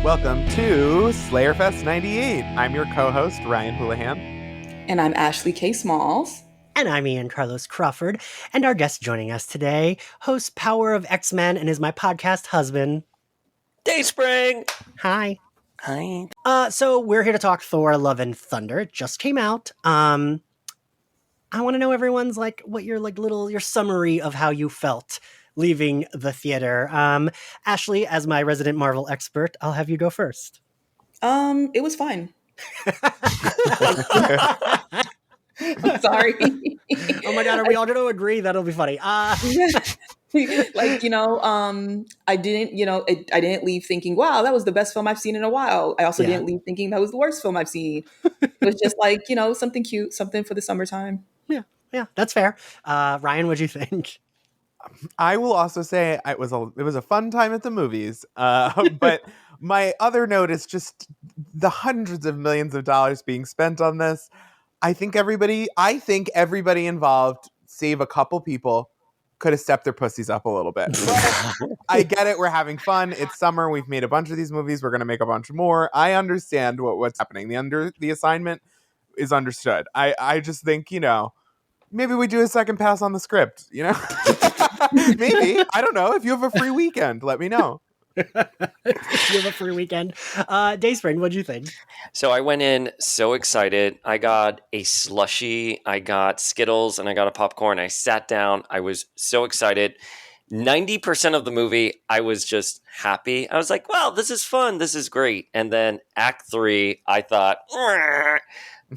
Welcome to Slayerfest 98. I'm your co-host, Ryan Houlihan. And I'm Ashley K. Smalls. And I'm Ian Carlos Crawford. And our guest joining us today, hosts Power of X-Men and is my podcast husband, Dayspring. Hi. Hi. So we're here to talk Thor, Love and Thunder. It just came out. I want to know everyone's what your summary of how you felt leaving the theater. Ashley, as my resident Marvel expert, I'll have you go first. It was fine. I'm sorry. Oh my God, are we all going to agree? That'll be funny. I didn't leave thinking, wow, that was the best film I've seen in a while. I also didn't leave thinking that was the worst film I've seen. It was just something cute, something for the summertime. Yeah, that's fair. Ryan, what'd you think? I will also say it was a fun time at the movies. But my other note is just the hundreds of millions of dollars being spent on this. I think everybody involved, save a couple people, could have stepped their pussies up a little bit. But I get it. We're having fun. It's summer. We've made a bunch of these movies. We're going to make a bunch more. I understand what's happening. The assignment is understood. I just think, maybe we do a second pass on the script, Maybe. I don't know. If you have a free weekend, let me know. You have a free weekend. Dayspring, what'd you think? So I went in so excited. I got a slushie, I got Skittles, and I got a popcorn. I sat down. I was so excited. 90% of the movie, I was just happy. I was like, wow, this is fun. This is great. And then Act 3, I thought, "Rrr."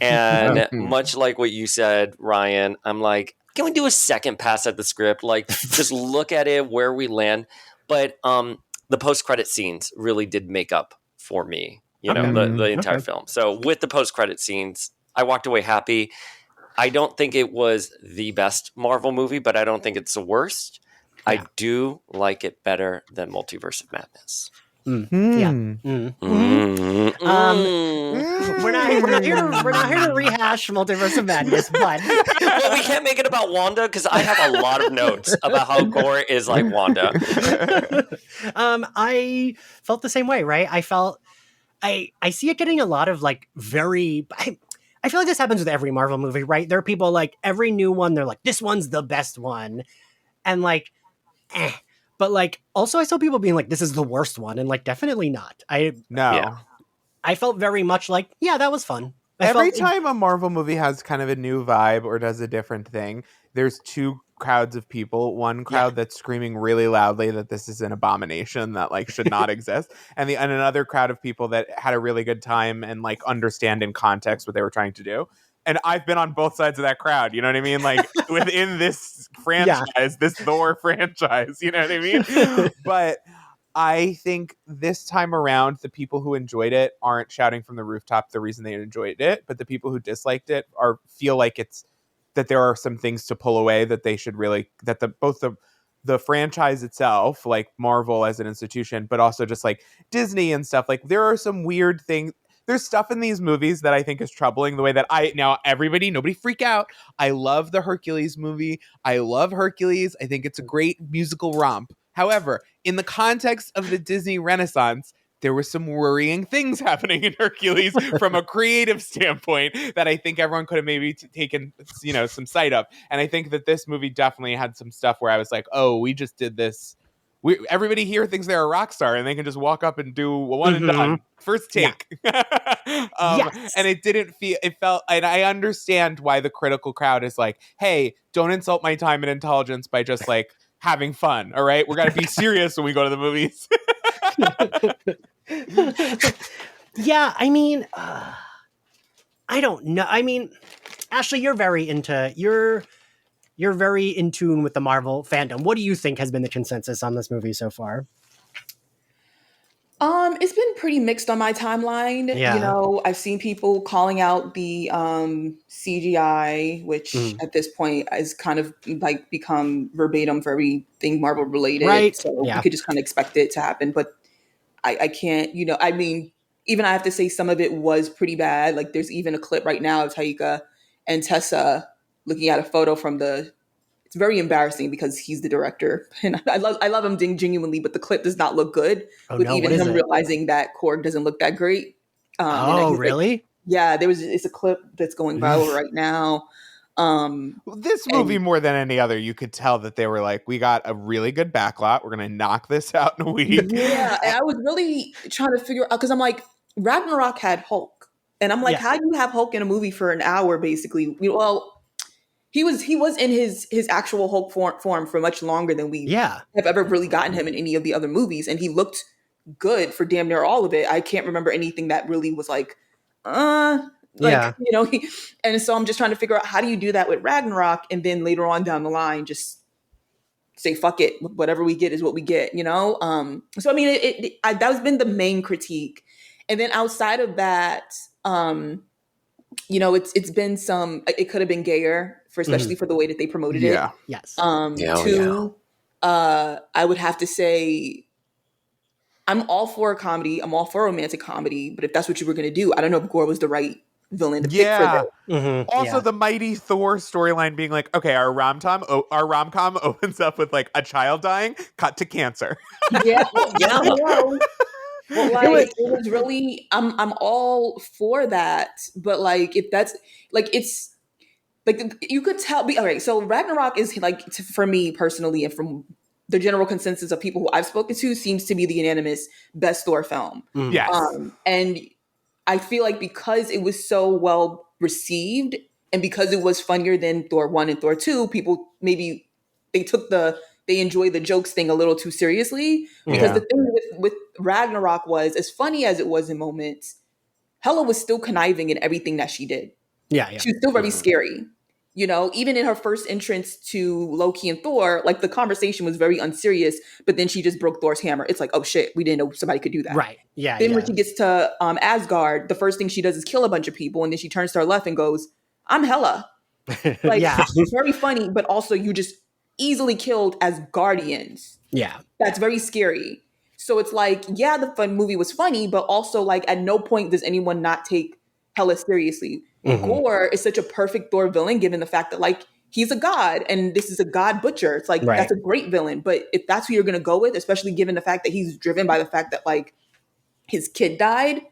And much like what you said, Ryan, I'm like, can we do a second pass at the script? Just look at it, where we land. But the post-credit scenes really did make up for me, the entire film. So with the post-credit scenes, I walked away happy. I don't think it was the best Marvel movie, but I don't think it's the worst. Yeah. I do like it better than Multiverse of Madness. Yeah. We're not here to rehash Multiverse of Madness, but well, we can't make it about Wanda because I have a lot of notes about how Gore is like Wanda. I felt the same way, right? I felt I see it getting a lot of very. I feel like this happens with every Marvel movie, right? There are people every new one, they're like, this one's the best one, and But also I saw people being like, this is the worst one, and definitely not. I felt very much that was fun. Every time a Marvel movie has kind of a new vibe or does a different thing, there's two crowds of people. One crowd that's screaming really loudly that this is an abomination that should not exist, and another crowd of people that had a really good time and understand in context what they were trying to do. And I've been on both sides of that crowd, you know what I mean? Within this franchise, this Thor franchise, you know what I mean? But I think this time around, the people who enjoyed it aren't shouting from the rooftop the reason they enjoyed it, but the people who disliked it feel like it's that there are some things to pull away that they should really, that both the franchise itself, Marvel as an institution, but also just Disney and stuff, there are some weird things. There's stuff in these movies that I think is troubling the way that nobody freak out. I love the Hercules movie. I love Hercules. I think it's a great musical romp. However, in the context of the Disney Renaissance, there were some worrying things happening in Hercules from a creative standpoint that I think everyone could have maybe taken, some sight of. And I think that this movie definitely had some stuff where I was like, oh, we just did this. Everybody here thinks they're a rock star and they can just walk up and do a one and done. First take. Yes. And it felt, and I understand why the critical crowd is like, hey, don't insult my time and intelligence by just having fun. All right. We're going to be serious when we go to the movies. Yeah. I mean, I don't know. I mean, Ashley, you're very in tune with the Marvel fandom. What do you think has been the consensus on this movie so far? It's been pretty mixed on my timeline. Yeah. I've seen people calling out the CGI, which at this point is kind of become verbatim for everything Marvel related. Right. So you could just kind of expect it to happen. But I can't, even I have to say some of it was pretty bad. There's even a clip right now of Taika and Tessa looking at a photo from the it's very embarrassing because he's the director, and I love him genuinely, but the clip does not look good. Oh with no, even what is him it? realizing that Korg doesn't look that great. And that Oh, he's like, really? yeah, it's a clip that's going viral right now. This movie, And more than any other, you could tell that they were like, we got a really good backlot. We're going to knock this out in a week. yeah, and I was really trying to figure out because I'm like, Ragnarok had Hulk, and I'm like, Yeah. how do you have Hulk in a movie for an hour, basically? Well, he was in his actual Hulk form for much longer than we Yeah. have ever really gotten him in any of the other movies, and he looked good for damn near all of it. I can't remember anything that really was like, Yeah. and so I'm just trying to figure out how do you do that with Ragnarok, and then later on down the line, just say fuck it, whatever we get is what we get, so I mean, that's been the main critique, and then outside of that, it's been it could have been gayer, especially for the way that they promoted it. Yeah. Yes. Two, I would have to say, I'm all for a comedy. I'm all for a romantic comedy. But if that's what you were going to do, I don't know if Gore was the right villain to pick for Yeah. that. Also, the mighty Thor storyline being like, okay, our rom-com opens up with like a child dying, cut to cancer. Yeah. Yeah. Well, like, it was really, I'm all for that. But like, if that's like, it's like, you could tell. All right. So Ragnarok is like, for me personally, and from the general consensus of people who I've spoken to, seems to be the unanimous best Thor film. Yes. And I feel like because it was so well received and because it was funnier than Thor 1 and Thor 2, people maybe they enjoy the jokes thing a little too seriously. Because the thing with Ragnarok was, as funny as it was in moments, Hela was still conniving in everything that she did. Yeah. She was still very scary. Even in her first entrance to Loki and Thor, like the conversation was very unserious, but then she just broke Thor's hammer. It's like, oh shit, we didn't know somebody could do that. Right. Yeah. Then when she gets to Asgard, the first thing she does is kill a bunch of people, and then she turns to her left and goes, "I'm Hela." Like, it's very funny, but also you just easily killed as Guardians. Yeah. That's very scary. So it's like, yeah, the fun movie was funny, but also like at no point does anyone not take Hela seriously. Gore is such a perfect Thor villain, given the fact that like he's a god and this is a god butcher. It's like, that's a great villain. But if that's who you're going to go with, especially given the fact that he's driven by the fact that like his kid died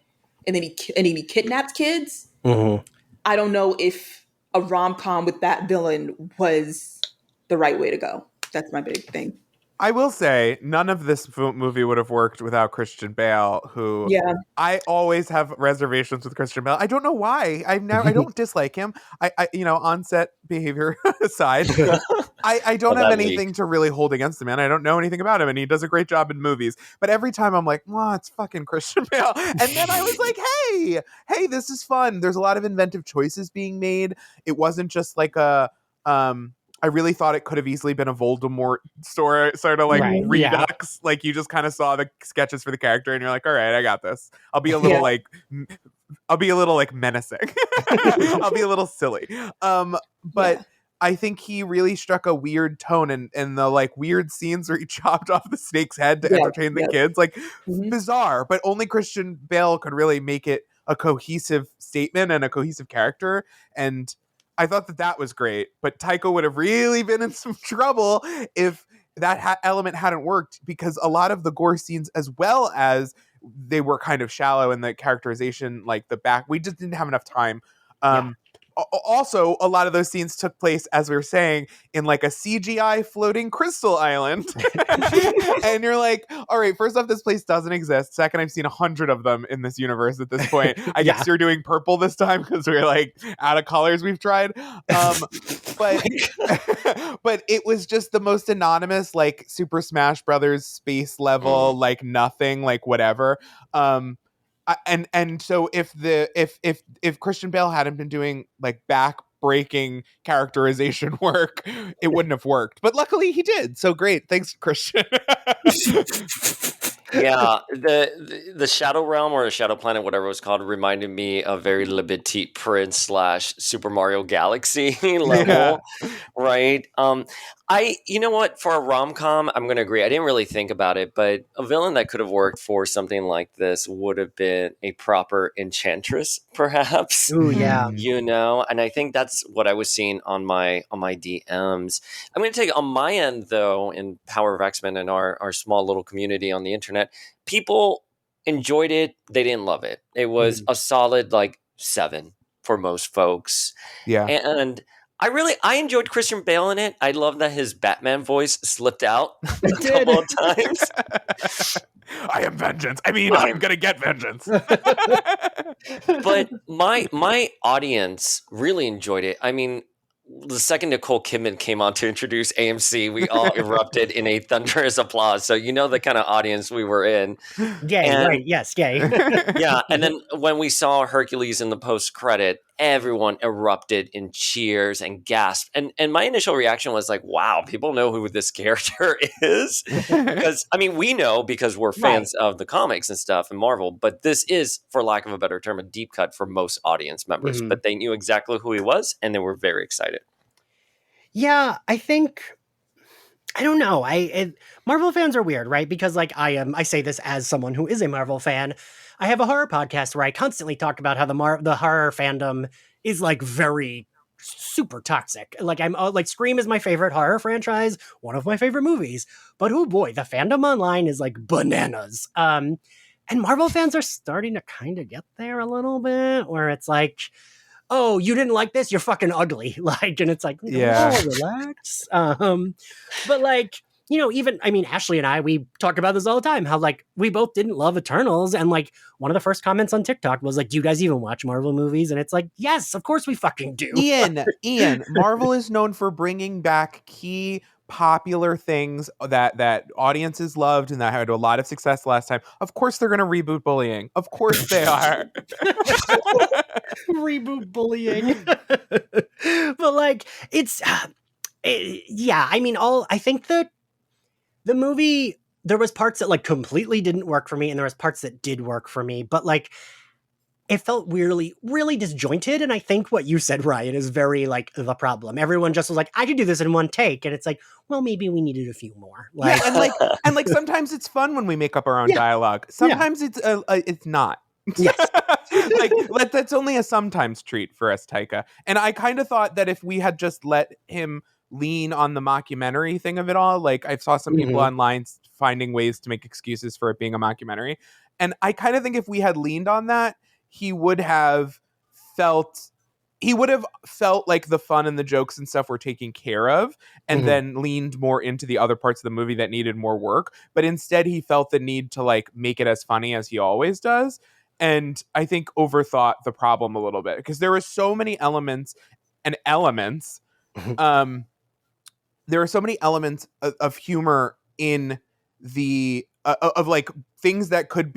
and then he kidnapped kids, I don't know if a rom-com with that villain was the right way to go. That's my big thing. I will say, none of this movie would have worked without Christian Bale, who I always have reservations with Christian Bale. I don't know why. I don't dislike him. I on-set behavior aside, I don't have anything to really hold against him, man. I don't know anything about him, and he does a great job in movies. But every time I'm like, well, it's fucking Christian Bale. And then I was like, hey, this is fun. There's a lot of inventive choices being made. It wasn't just like I really thought it could have easily been a Voldemort story, sort of like redux. Like you just kind of saw the sketches for the character, and you're like, "All right, I got this." I'll be a little like menacing. I'll be a little silly. But I think he really struck a weird tone, and the like weird scenes where he chopped off the snake's head to entertain the kids, like bizarre. But only Christian Bale could really make it a cohesive statement and a cohesive character, and I thought that was great, but Taika would have really been in some trouble if that element hadn't worked, because a lot of the gore scenes, as well as they were kind of shallow in the characterization, like the back, we just didn't have enough time. Also, a lot of those scenes took place, as we were saying, in like a CGI floating crystal island. And you're like, all right, first off, this place doesn't exist. Second, I've seen 100 of them in this universe at this point. I guess you're doing purple this time because we're like out of colors we've tried. But it was just the most anonymous, like Super Smash Brothers space level, like nothing, like whatever. And so if Christian Bale hadn't been doing like back-breaking characterization work, it wouldn't have worked. But luckily he did. So great. Thanks, Christian. Yeah, the Shadow Realm or the Shadow Planet, whatever it was called, reminded me of very Le Petit Prince / Super Mario Galaxy level, right? You know what? For a rom com, I'm going to agree. I didn't really think about it, but a villain that could have worked for something like this would have been a proper enchantress, perhaps. Ooh, yeah. You know, and I think that's what I was seeing on my DMs. I'm going to take on my end though, in Power of X-Men and our small little community on the internet. People enjoyed it. They didn't love it. It was a solid like 7 for most folks. Yeah. And I enjoyed Christian Bale in it. I love that his Batman voice slipped out a couple of times. I am vengeance. I mean, I'm gonna get vengeance. But my audience really enjoyed it. I mean, the second Nicole Kidman came on to introduce AMC, we all erupted in a thunderous applause. So you know the kind of audience we were in. Gay, And- right? Yes, gay. Yeah, and then when we saw Hercules in the post credit, everyone erupted in cheers and gasped. And my initial reaction was like, "Wow, people know who this character is." Because I mean, we know because we're fans of the comics and stuff and Marvel, but this is, for lack of a better term, a deep cut for most audience members. But they knew exactly who he was, and they were very excited. Yeah, I think I don't know. Marvel fans are weird, right? Because like I say this as someone who is a Marvel fan. I have a horror podcast where I constantly talk about how the horror fandom is like very super toxic. Like I'm like Scream is my favorite horror franchise, one of my favorite movies. But oh boy, the fandom online is like bananas. And Marvel fans are starting to kind of get there a little bit, where it's like, oh, you didn't like this? You're fucking ugly. Like, and it's like, Yeah. relax. But like, you know, even, I mean, Ashley and I, we talk about this all the time, how like we both didn't love Eternals. And like one of the first comments on TikTok was like, do you guys even watch Marvel movies? And it's like, yes, of course we fucking do. Ian, Marvel is known for bringing back key popular things that audiences loved and that had a lot of success last time. Of course they're going to reboot bullying. Of course they are. Reboot bullying. But like, it's, yeah, I mean, I think that the movie, there was parts that like completely didn't work for me and there was parts that did work for me, but like it felt weirdly, really disjointed. And I think what you said, Ryan, is very like the problem. Everyone just was like, I could do this in one take. And it's like, well, maybe we needed a few more. Like, Yeah, and like sometimes it's fun when we make up our own dialogue. Sometimes it's not. Yes. Like that's only a sometimes treat for us, Taika. And I kind of thought that if we had just let him lean on the mockumentary thing of it all, like I saw some people online finding ways to make excuses for it being a mockumentary, and I kind of think if we had leaned on that, he would have felt like the fun and the jokes and stuff were taken care of, and then leaned more into the other parts of the movie that needed more work. But instead he felt the need to like make it as funny as he always does. And I think overthought the problem a little bit because there were so many elements. There are so many elements of humor in the of like things that could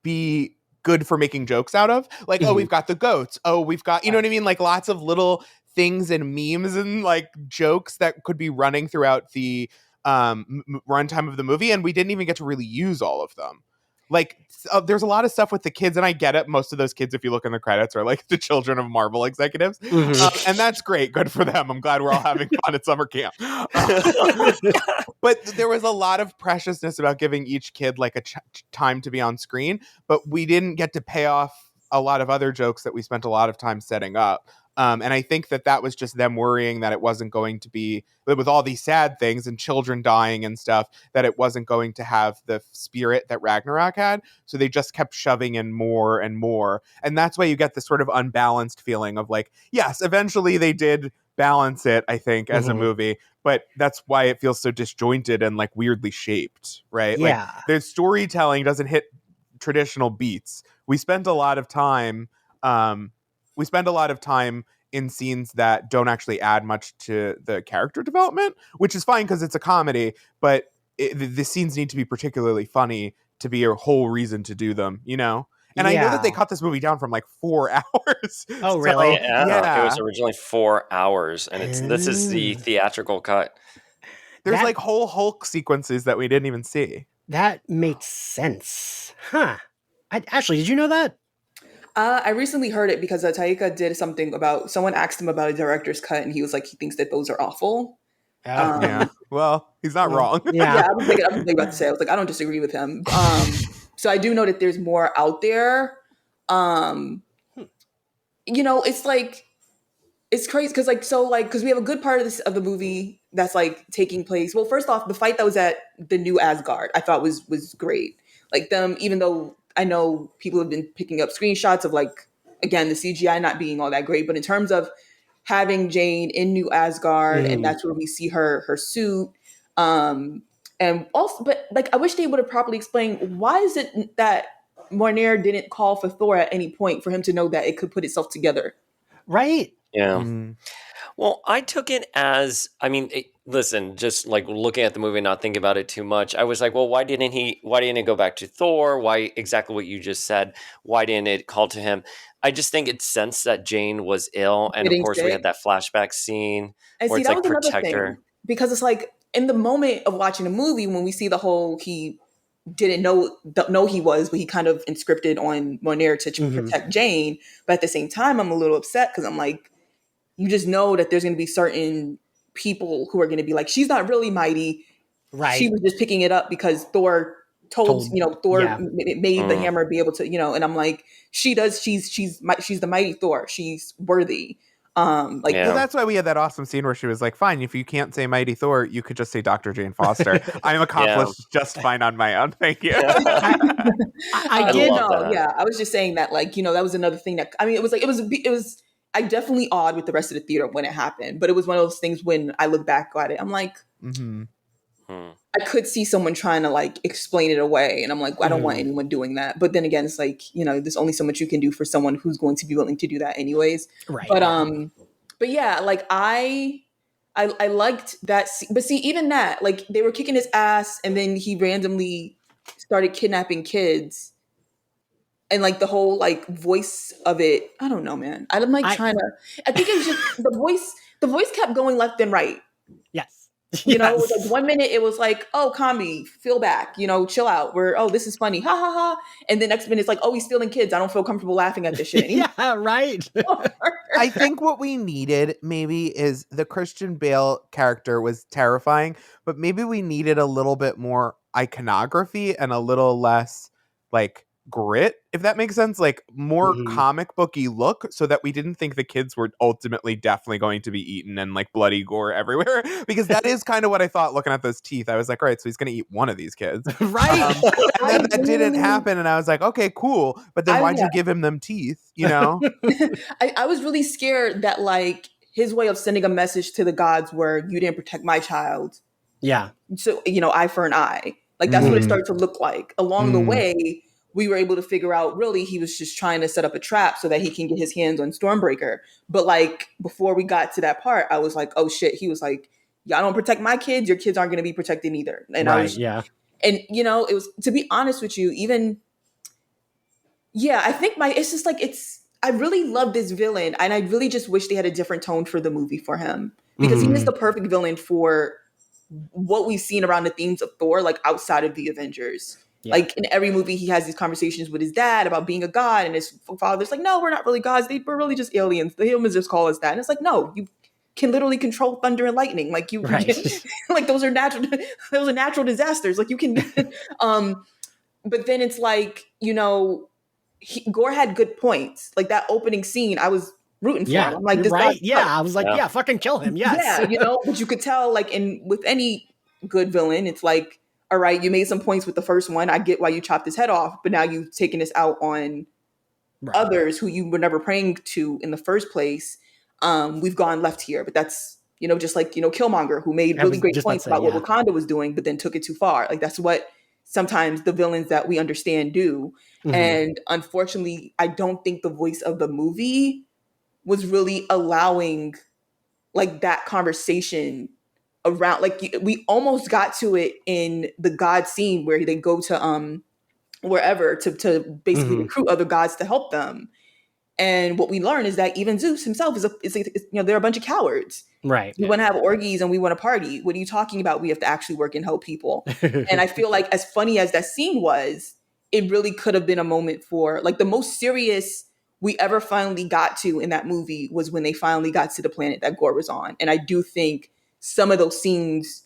be good for making jokes out of. Like, oh, we've got the goats. Oh, we've got, you know what I mean? Like lots of little things and memes and like jokes that could be running throughout the runtime of the movie, and we didn't even get to really use all of them. Like there's a lot of stuff with the kids, and I get it. Most of those kids, if you look in the credits, are like the children of Marvel executives, and that's great. Good for them. I'm glad we're all having fun at summer camp. But there was a lot of preciousness about giving each kid like a time to be on screen, but we didn't get to pay off a lot of other jokes that we spent a lot of time setting up. And I think that was just them worrying that it wasn't going to be, with all these sad things and children dying and stuff, that it wasn't going to have the spirit that Ragnarok had. So they just kept shoving in more and more. And that's why you get this sort of unbalanced feeling of like, yes, eventually they did balance it, I think, as a movie. But that's why it feels so disjointed and like weirdly shaped, right? Yeah. Like the storytelling doesn't hit traditional beats. We spent a lot of time in scenes that don't actually add much to the character development, which is fine because it's a comedy, but the scenes need to be particularly funny to be a whole reason to do them, you know? And I know that they cut this movie down from like 4 hours. Oh, really? Yeah. It was originally 4 hours, and this is the theatrical cut. There's like whole Hulk sequences that we didn't even see. That makes sense. Huh. Ashley, did you know that? I recently heard it because Taika did something about, someone asked him about a director's cut and he was like, he thinks that those are awful. Yeah. Well, he's not wrong. Yeah, Yeah. I was thinking about to say. I was like, I don't disagree with him. So I do know that there's more out there. Um, it's like it's crazy because because we have a good part of the movie that's like taking place. Well, first off, the fight that was at the new Asgard, I thought was great. Like them, even though I know people have been picking up screenshots of like again the CGI not being all that great, but in terms of having Jane in New Asgard, and that's where we see her suit. And also, but like, I wish they would have properly explained why is it that Mjolnir didn't call for Thor at any point for him to know that it could put itself together. Right. Yeah. Mm. Well, I took it as, listen, just like looking at the movie and not thinking about it too much. I was like, well, why didn't it go back to Thor? Why exactly what you just said? Why didn't it call to him? I just think it's sense that Jane was ill. And of Getting course we sick. had that flashback scene And where see, it's that like was another protect thing her. because it's like in the moment of watching the movie when we see the whole he didn't know he was, but he kind of inscripted on Mjolnir to protect Jane. But at the same time, I'm a little upset because I'm like, you just know that there's going to be certain people who are going to be like, she's not really mighty. Right. She was just picking it up because Thor Thor yeah. made the hammer be able to, and I'm like, she does. She's the mighty Thor. She's worthy. Well, that's why we had that awesome scene where she was like, fine, if you can't say Mighty Thor, you could just say Dr. Jane Foster. I'm accomplished just fine on my own. Thank you. I did. love that. Yeah, I was just saying that, like, that was another thing that, I mean, it was, I definitely awed with the rest of the theater when it happened, but it was one of those things when I look back at it, I'm like, I could see someone trying to like explain it away. And I'm like, I don't want anyone doing that. But then again, it's like, there's only so much you can do for someone who's going to be willing to do that anyways. Right. But yeah, like I liked that. But see, even that, like they were kicking his ass and then he randomly started kidnapping kids. And like the whole like voice of it, I don't know, man. I'm like I think it was just the voice kept going left and right. Yes. It was like 1 minute it was like, oh, comedy, feel back, chill out. This is funny, ha ha ha. And the next minute it's like, oh, he's stealing kids. I don't feel comfortable laughing at this shit anymore. Yeah, right. I think what we needed maybe is the Christian Bale character was terrifying, but maybe we needed a little bit more iconography and a little less like grit, if that makes sense, like more comic booky look, so that we didn't think the kids were ultimately definitely going to be eaten and like bloody gore everywhere, because that is kind of what I thought looking at those teeth. I was like, all right, so he's gonna eat one of these kids. Right. And then that didn't happen and I was like, okay, cool, but then why'd you give him them teeth, I was really scared that like his way of sending a message to the gods were, you didn't protect my child, so eye for an eye, like that's what it started to look like. Along the way we were able to figure out really he was just trying to set up a trap so that he can get his hands on Stormbreaker. But like before we got to that part, I was like, oh shit. He was like, y'all don't protect my kids, your kids aren't going to be protected either. And I was, and it was, to be honest with you, even, I think it's just like, I really love this villain. And I really just wish they had a different tone for the movie for him, because he is the perfect villain for what we've seen around the themes of Thor, like outside of the Avengers. Like in every movie, he has these conversations with his dad about being a god, and his father's like, "No, we're not really gods. We're really just aliens. The humans just call us that." And it's like, no, you can literally control thunder and lightning. Like like those are natural disasters. Like you can. But then it's like Gore had good points. Like that opening scene, I was rooting for him. I'm like, this right? Yeah, I was like, fucking kill him. Yes. Yeah, but you could tell, like, with any good villain, it's like, all right, you made some points with the first one. I get why you chopped his head off, but now you've taken this out on others who you were never praying to in the first place. We've gone left here, but that's, just like, Killmonger, who made really great points about what Wakanda was doing, but then took it too far. Like, that's what sometimes the villains that we understand do. And unfortunately, I don't think the voice of the movie was really allowing like that conversation around, like we almost got to it in the god scene where they go to wherever to basically recruit other gods to help them. And what we learn is that even Zeus himself is they're a bunch of cowards. Right. We want to have orgies and we want to party. What are you talking about? We have to actually work and help people. And I feel like as funny as that scene was, it really could have been a moment for like the most serious we ever finally got to in that movie was when they finally got to the planet that Gore was on. And I do think some of those scenes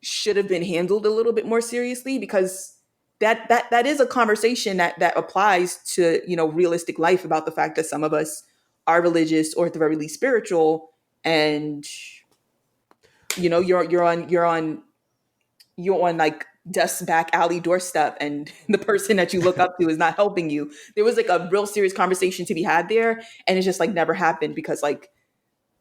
should have been handled a little bit more seriously, because that is a conversation that applies to, you know, realistic life, about the fact that some of us are religious, or at the very least spiritual, and you know, you're on like death's back alley doorstep, and the person that you look up to is not helping you. There was like a real serious conversation to be had there, and it's just like never happened, because like,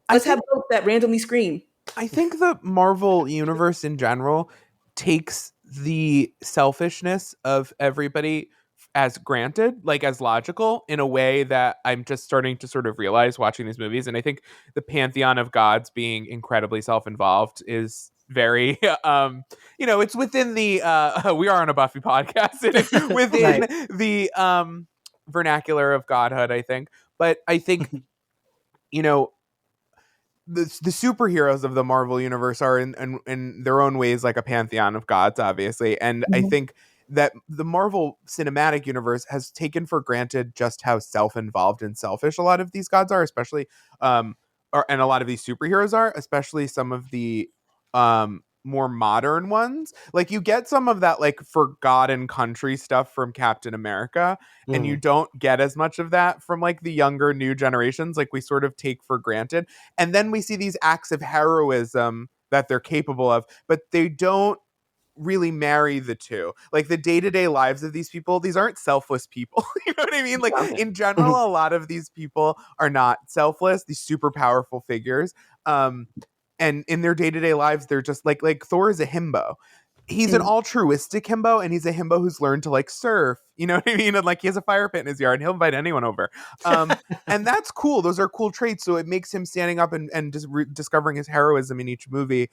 let's have both that randomly scream. I think the Marvel universe in general takes the selfishness of everybody as granted, like as logical, in a way that I'm just starting to sort of realize watching these movies. And I think the pantheon of gods being incredibly self-involved is very you know, it's within the we are on a Buffy podcast, and it's within Right. the vernacular of godhood, I think. But I think, you know, the superheroes of the Marvel universe are in their own ways like a pantheon of gods, obviously. And I think that the Marvel cinematic universe has taken for granted just how self-involved and selfish a lot of these gods are, especially and a lot of these superheroes are, especially some of the more modern ones. Like, you get some of that like for God and country stuff from Captain America, and you don't get as much of that from like the younger new generations. Like, we sort of take for granted, and then we see these acts of heroism that they're capable of, but they don't really marry the two. Like, the day-to-day lives of these people, these aren't selfless people. You know what I mean? Like, in general, a lot of these people are not selfless, these super powerful figures. And in their day-to-day lives, they're just like Thor is a himbo. He's an altruistic himbo, and he's a himbo who's learned to like surf. You know what I mean? And like, he has a fire pit in his yard, and he'll invite anyone over. And that's cool. Those are cool traits. So it makes him standing up and just discovering his heroism in each movie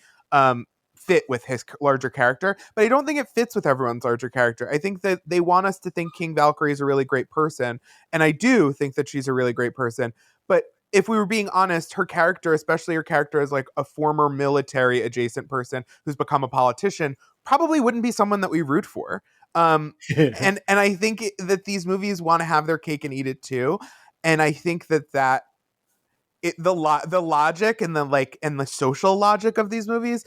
fit with his larger character. But I don't think it fits with everyone's larger character. I think that they want us to think King Valkyrie is a really great person, and I do think that she's a really great person. But if we were being honest, her character, especially her character as like a former military adjacent person who's become a politician, probably wouldn't be someone that we root for. And I think that these movies want to have their cake and eat it too. And I think that the logic and the social logic of these movies,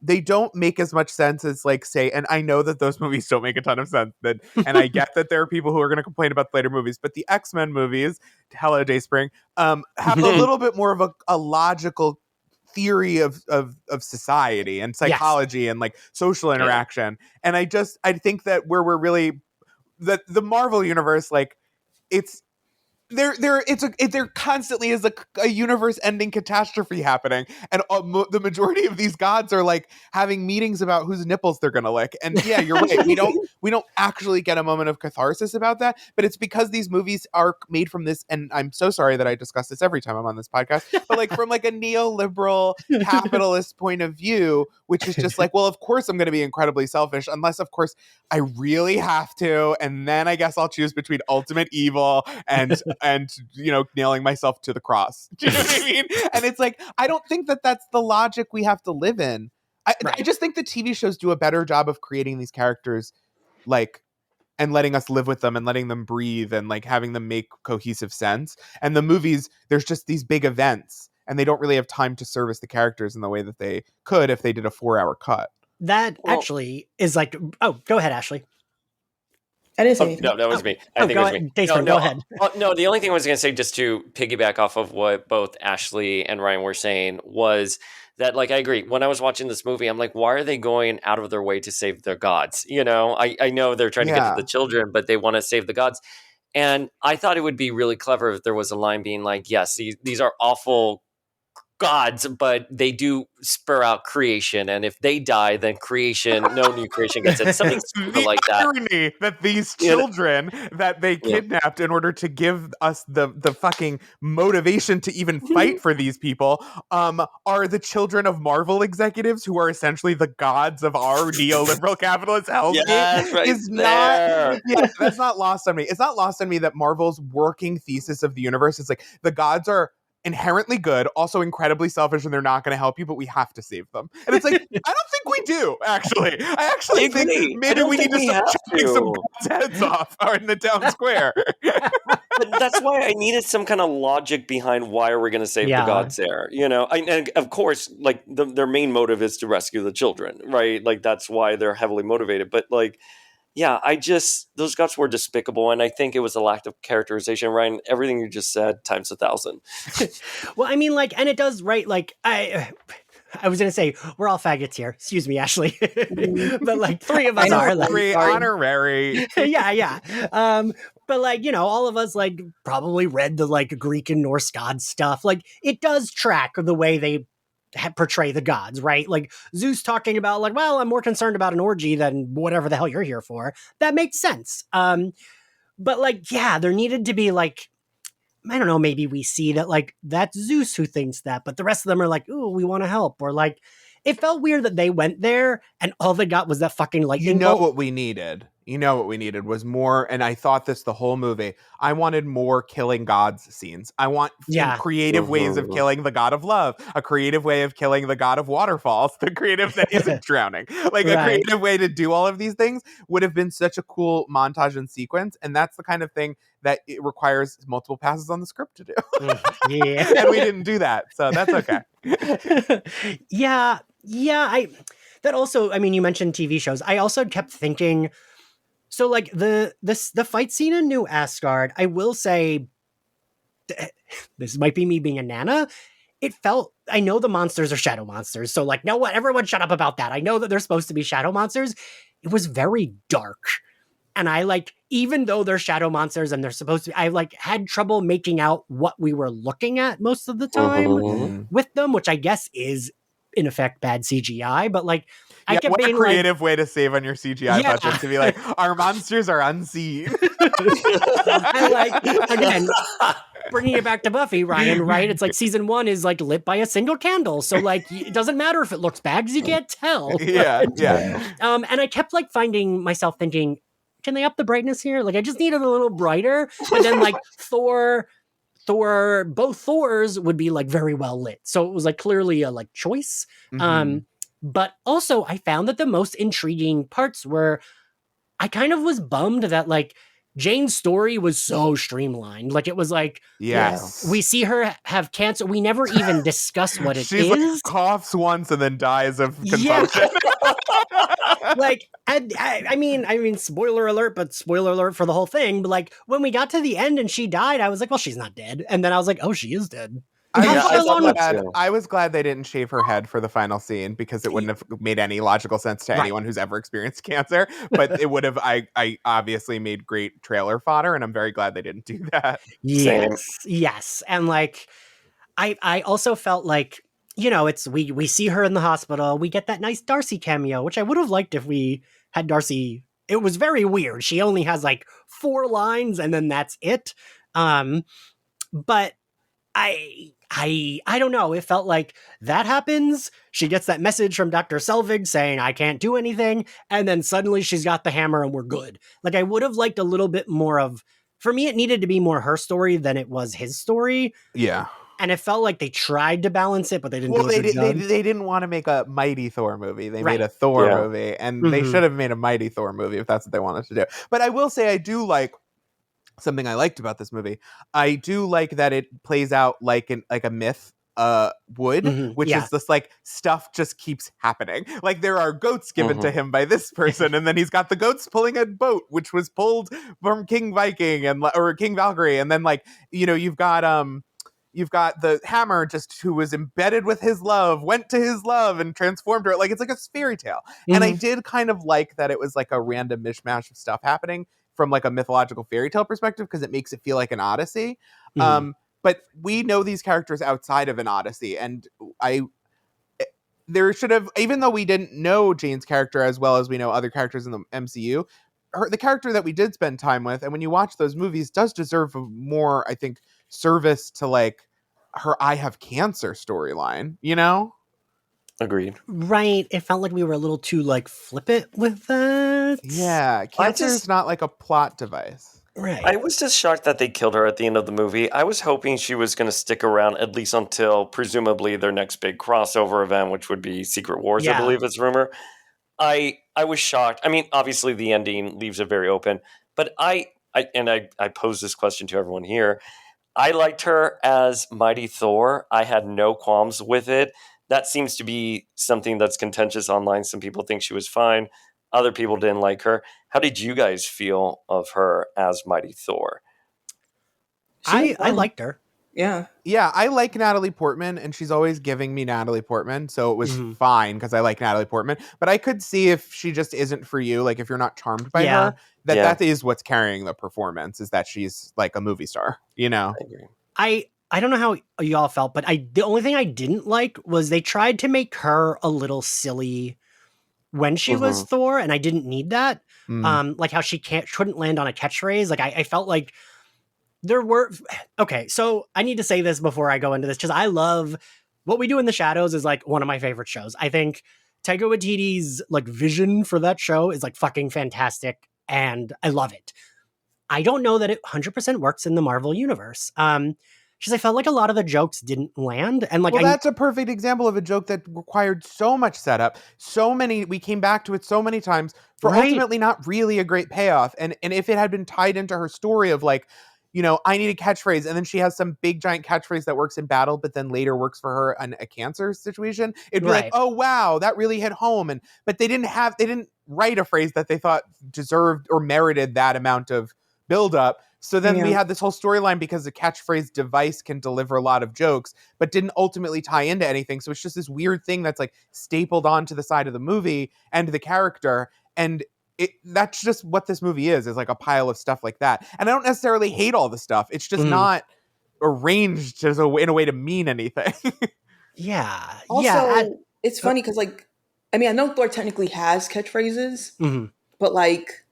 they don't make as much sense as like, say, and I know that those movies don't make a ton of sense, and I get that there are people who are going to complain about later movies, but the X-Men movies, hello Dayspring, have a little bit more of a logical theory of society and psychology and like social interaction. And I think that where we're really the Marvel universe, like, it's there constantly is a universe-ending catastrophe happening, and the majority of these gods are like having meetings about whose nipples they're gonna lick. And yeah, you're right. We don't actually get a moment of catharsis about that, but it's because these movies are made from this. And I'm so sorry that I discuss this every time I'm on this podcast, but like from like a neoliberal capitalist point of view, which is just like, well, of course I'm going to be incredibly selfish, unless of course I really have to, and then I guess I'll choose between ultimate evil and you know, nailing myself to the cross. Do you know what I mean? And it's like, I don't think that that's the logic we have to live in. I just think the TV shows do a better job of creating these characters, like, and letting us live with them and letting them breathe and like having them make cohesive sense. And the movies, there's just these big events, and they don't really have time to service the characters in the way that they could if they did a 4-hour cut. That actually is like, oh, go ahead, Ashley. I didn't say anything. No, that was me. I think it was me. Dayspring, go ahead. No, the only thing I was going to say, just to piggyback off of what both Ashley and Ryan were saying, was that, like, I agree. When I was watching this movie, I'm like, why are they going out of their way to save their gods? You know, I know they're trying to get to the children, but they want to save the gods. And I thought it would be really clever if there was a line being like, yes, these are awful gods, but they do spur out creation, and if they die, then no new creation gets it. Something like that. The irony that these children that they kidnapped in order to give us the fucking motivation to even fight for these people are the children of Marvel executives, who are essentially the gods of our neoliberal capitalist hellscape. That's not lost on me. It's not lost on me that Marvel's working thesis of the universe is like, the gods are inherently good, also incredibly selfish, and they're not going to help you, but we have to save them. And it's like, I don't think we do, actually. I actually think agree. I maybe don't we need think to we start have chopping some to. gods' heads off in the town square. But that's why I needed some kind of logic behind why are we going to save the Yeah. gods there? You know, and of course, like their main motive is to rescue the children, right? Like that's why they're heavily motivated. But like, yeah, those gods were despicable, and I think it was a lack of characterization. Ryan, everything you just said times 1,000. Well, I mean, like, and it does, right? Like, I was gonna say we're all faggots here. Excuse me, Ashley, but like 3 of us are. Like, Three sorry. honorary. yeah. But like, all of us like probably read the like Greek and Norse god stuff. Like, it does track the way they portray the gods, right? Like Zeus talking about like, well, I'm more concerned about an orgy than whatever the hell you're here for. That makes sense. But like, yeah, there needed to be like, I don't know, maybe we see that like that's Zeus who thinks that, but the rest of them are like, ooh, we want to help. Or like, it felt weird that they went there and all they got was that fucking lightning bolt. What we needed. What we needed was more, and I thought this the whole movie. I wanted more killing gods scenes. I want creative ways of killing the god of love, a creative way of killing the god of waterfalls, the creative that isn't drowning. Like a creative way to do all of these things would have been such a cool montage and sequence, and that's the kind of thing that it requires multiple passes on the script to do. Yeah. And we didn't do that, so that's okay. Yeah. That also, I mean, you mentioned TV shows. I also kept thinking, so like the fight scene in New Asgard, I will say, this might be me being a nana. It felt, I know the monsters are shadow monsters, so like, no, what, everyone shut up about that. I know that they're supposed to be shadow monsters. It was very dark. And I like, even though they're shadow monsters and they're supposed to, I like had trouble making out what we were looking at most of the time with them, which I guess is in effect bad CGI, but like, I kept what being a creative like, way to save on your CGI budget, to be like, our monsters are unseen. I like, again, bringing it back to Buffy, Ryan, right? It's like season 1 is like lit by a single candle. So like, it doesn't matter if it looks bad because you can't tell. Yeah. And I kept like finding myself thinking, can they up the brightness here? Like, I just need it a little brighter. But then like Thor, both Thors would be like very well lit. So it was like clearly a like choice. But also I found that the most intriguing parts were, I kind of was bummed that like Jane's story was so streamlined. Like it was like, yes, we see her have cancer. We never even discuss what it She's is. Like coughs once and then dies of consumption. Like, I mean, spoiler alert, but spoiler alert for the whole thing. But like, when we got to the end and she died, I was like, well, she's not dead. And then I was like, oh, she is dead. I was glad they didn't shave her head for the final scene because it wouldn't have made any logical sense to anyone who's ever experienced cancer. But it would have, I obviously made great trailer fodder, and I'm very glad they didn't do that. Yes. And like, I also felt like, it's we see her in the hospital. We get that nice Darcy cameo, which I would have liked if we had Darcy. It was very weird. She only has like 4 lines and then that's it. But I don't know. It felt like that happens. She gets that message from Dr. Selvig saying, I can't do anything. And then suddenly she's got the hammer and we're good. Like I would have liked a little bit more of, for me, it needed to be more her story than it was his story. Yeah. And it felt like they tried to balance it, but they didn't do it. They didn't want to make a Mighty Thor movie. They made a Thor movie, and they should have made a Mighty Thor movie if that's what they wanted to do. But I will say I do like something I liked about this movie. I do like that it plays out like a myth would, which is this like stuff just keeps happening. Like there are goats given to him by this person, and then he's got the goats pulling a boat, which was pulled from King Viking or King Valkyrie, and then like you've got the hammer just who was embedded with his love, went to his love and transformed her. Like it's like a fairy tale. And I did kind of like that it was like a random mishmash of stuff happening from like a mythological fairy tale perspective, because it makes it feel like an Odyssey. But we know these characters outside of an Odyssey, and there should have, even though we didn't know Jane's character as well as we know other characters in the MCU, the character that we did spend time with, and when you watch those movies, does deserve more, I think, service to like her I have cancer storyline, Agreed. Right. It felt like we were a little too like flippant with that. Yeah. Cancer is not like a plot device. Right. I was just shocked that they killed her at the end of the movie. I was hoping she was going to stick around at least until presumably their next big crossover event, which would be Secret Wars, I Yeah. believe it's rumor. I was shocked. I mean, obviously the ending leaves it very open, but I pose this question to everyone here. I liked her as Mighty Thor. I had no qualms with it. That seems to be something that's contentious online. Some people think she was fine. Other people didn't like her. How did you guys feel of her as Mighty Thor? I liked her. Yeah. Yeah, I like Natalie Portman, and she's always giving me Natalie Portman, so it was Mhm. fine because I like Natalie Portman. But I could see if she just isn't for you, like if you're not charmed by Yeah. her, that Yeah. that is what's carrying the performance, is that she's like a movie star, you know? I agree. I don't know how y'all felt, but the only thing I didn't like was they tried to make her a little silly when she was Mhm. Thor, and I didn't need that. Mm. Like how she couldn't land on a catchphrase. Like I felt like there were okay. So I need to say this before I go into this because I love What We Do in the Shadows is like one of my favorite shows. I think Taika Waititi's like vision for that show is like fucking fantastic, and I love it. I don't know that it 100% works in the Marvel universe. Because I felt like a lot of the jokes didn't land, and like Well, that's a perfect example of a joke that required so much setup, we came back to it so many times for Right. ultimately not really a great payoff. And if it had been tied into her story of like, I need a catchphrase, and then she has some big giant catchphrase that works in battle, but then later works for her in a cancer situation, it'd be like, Right. oh wow, that really hit home. But they didn't write a phrase that they thought deserved or merited that amount of buildup. So then we Yeah. had this whole storyline because the catchphrase device can deliver a lot of jokes, but didn't ultimately tie into anything. So it's just this weird thing that's like stapled onto the side of the movie and the character. And that's just what this movie is like a pile of stuff like that. And I don't necessarily hate all the stuff. It's just not arranged in a way to mean anything. Yeah. Also, it's funny because, like, I mean, I know Thor technically has catchphrases, Mhm. but like,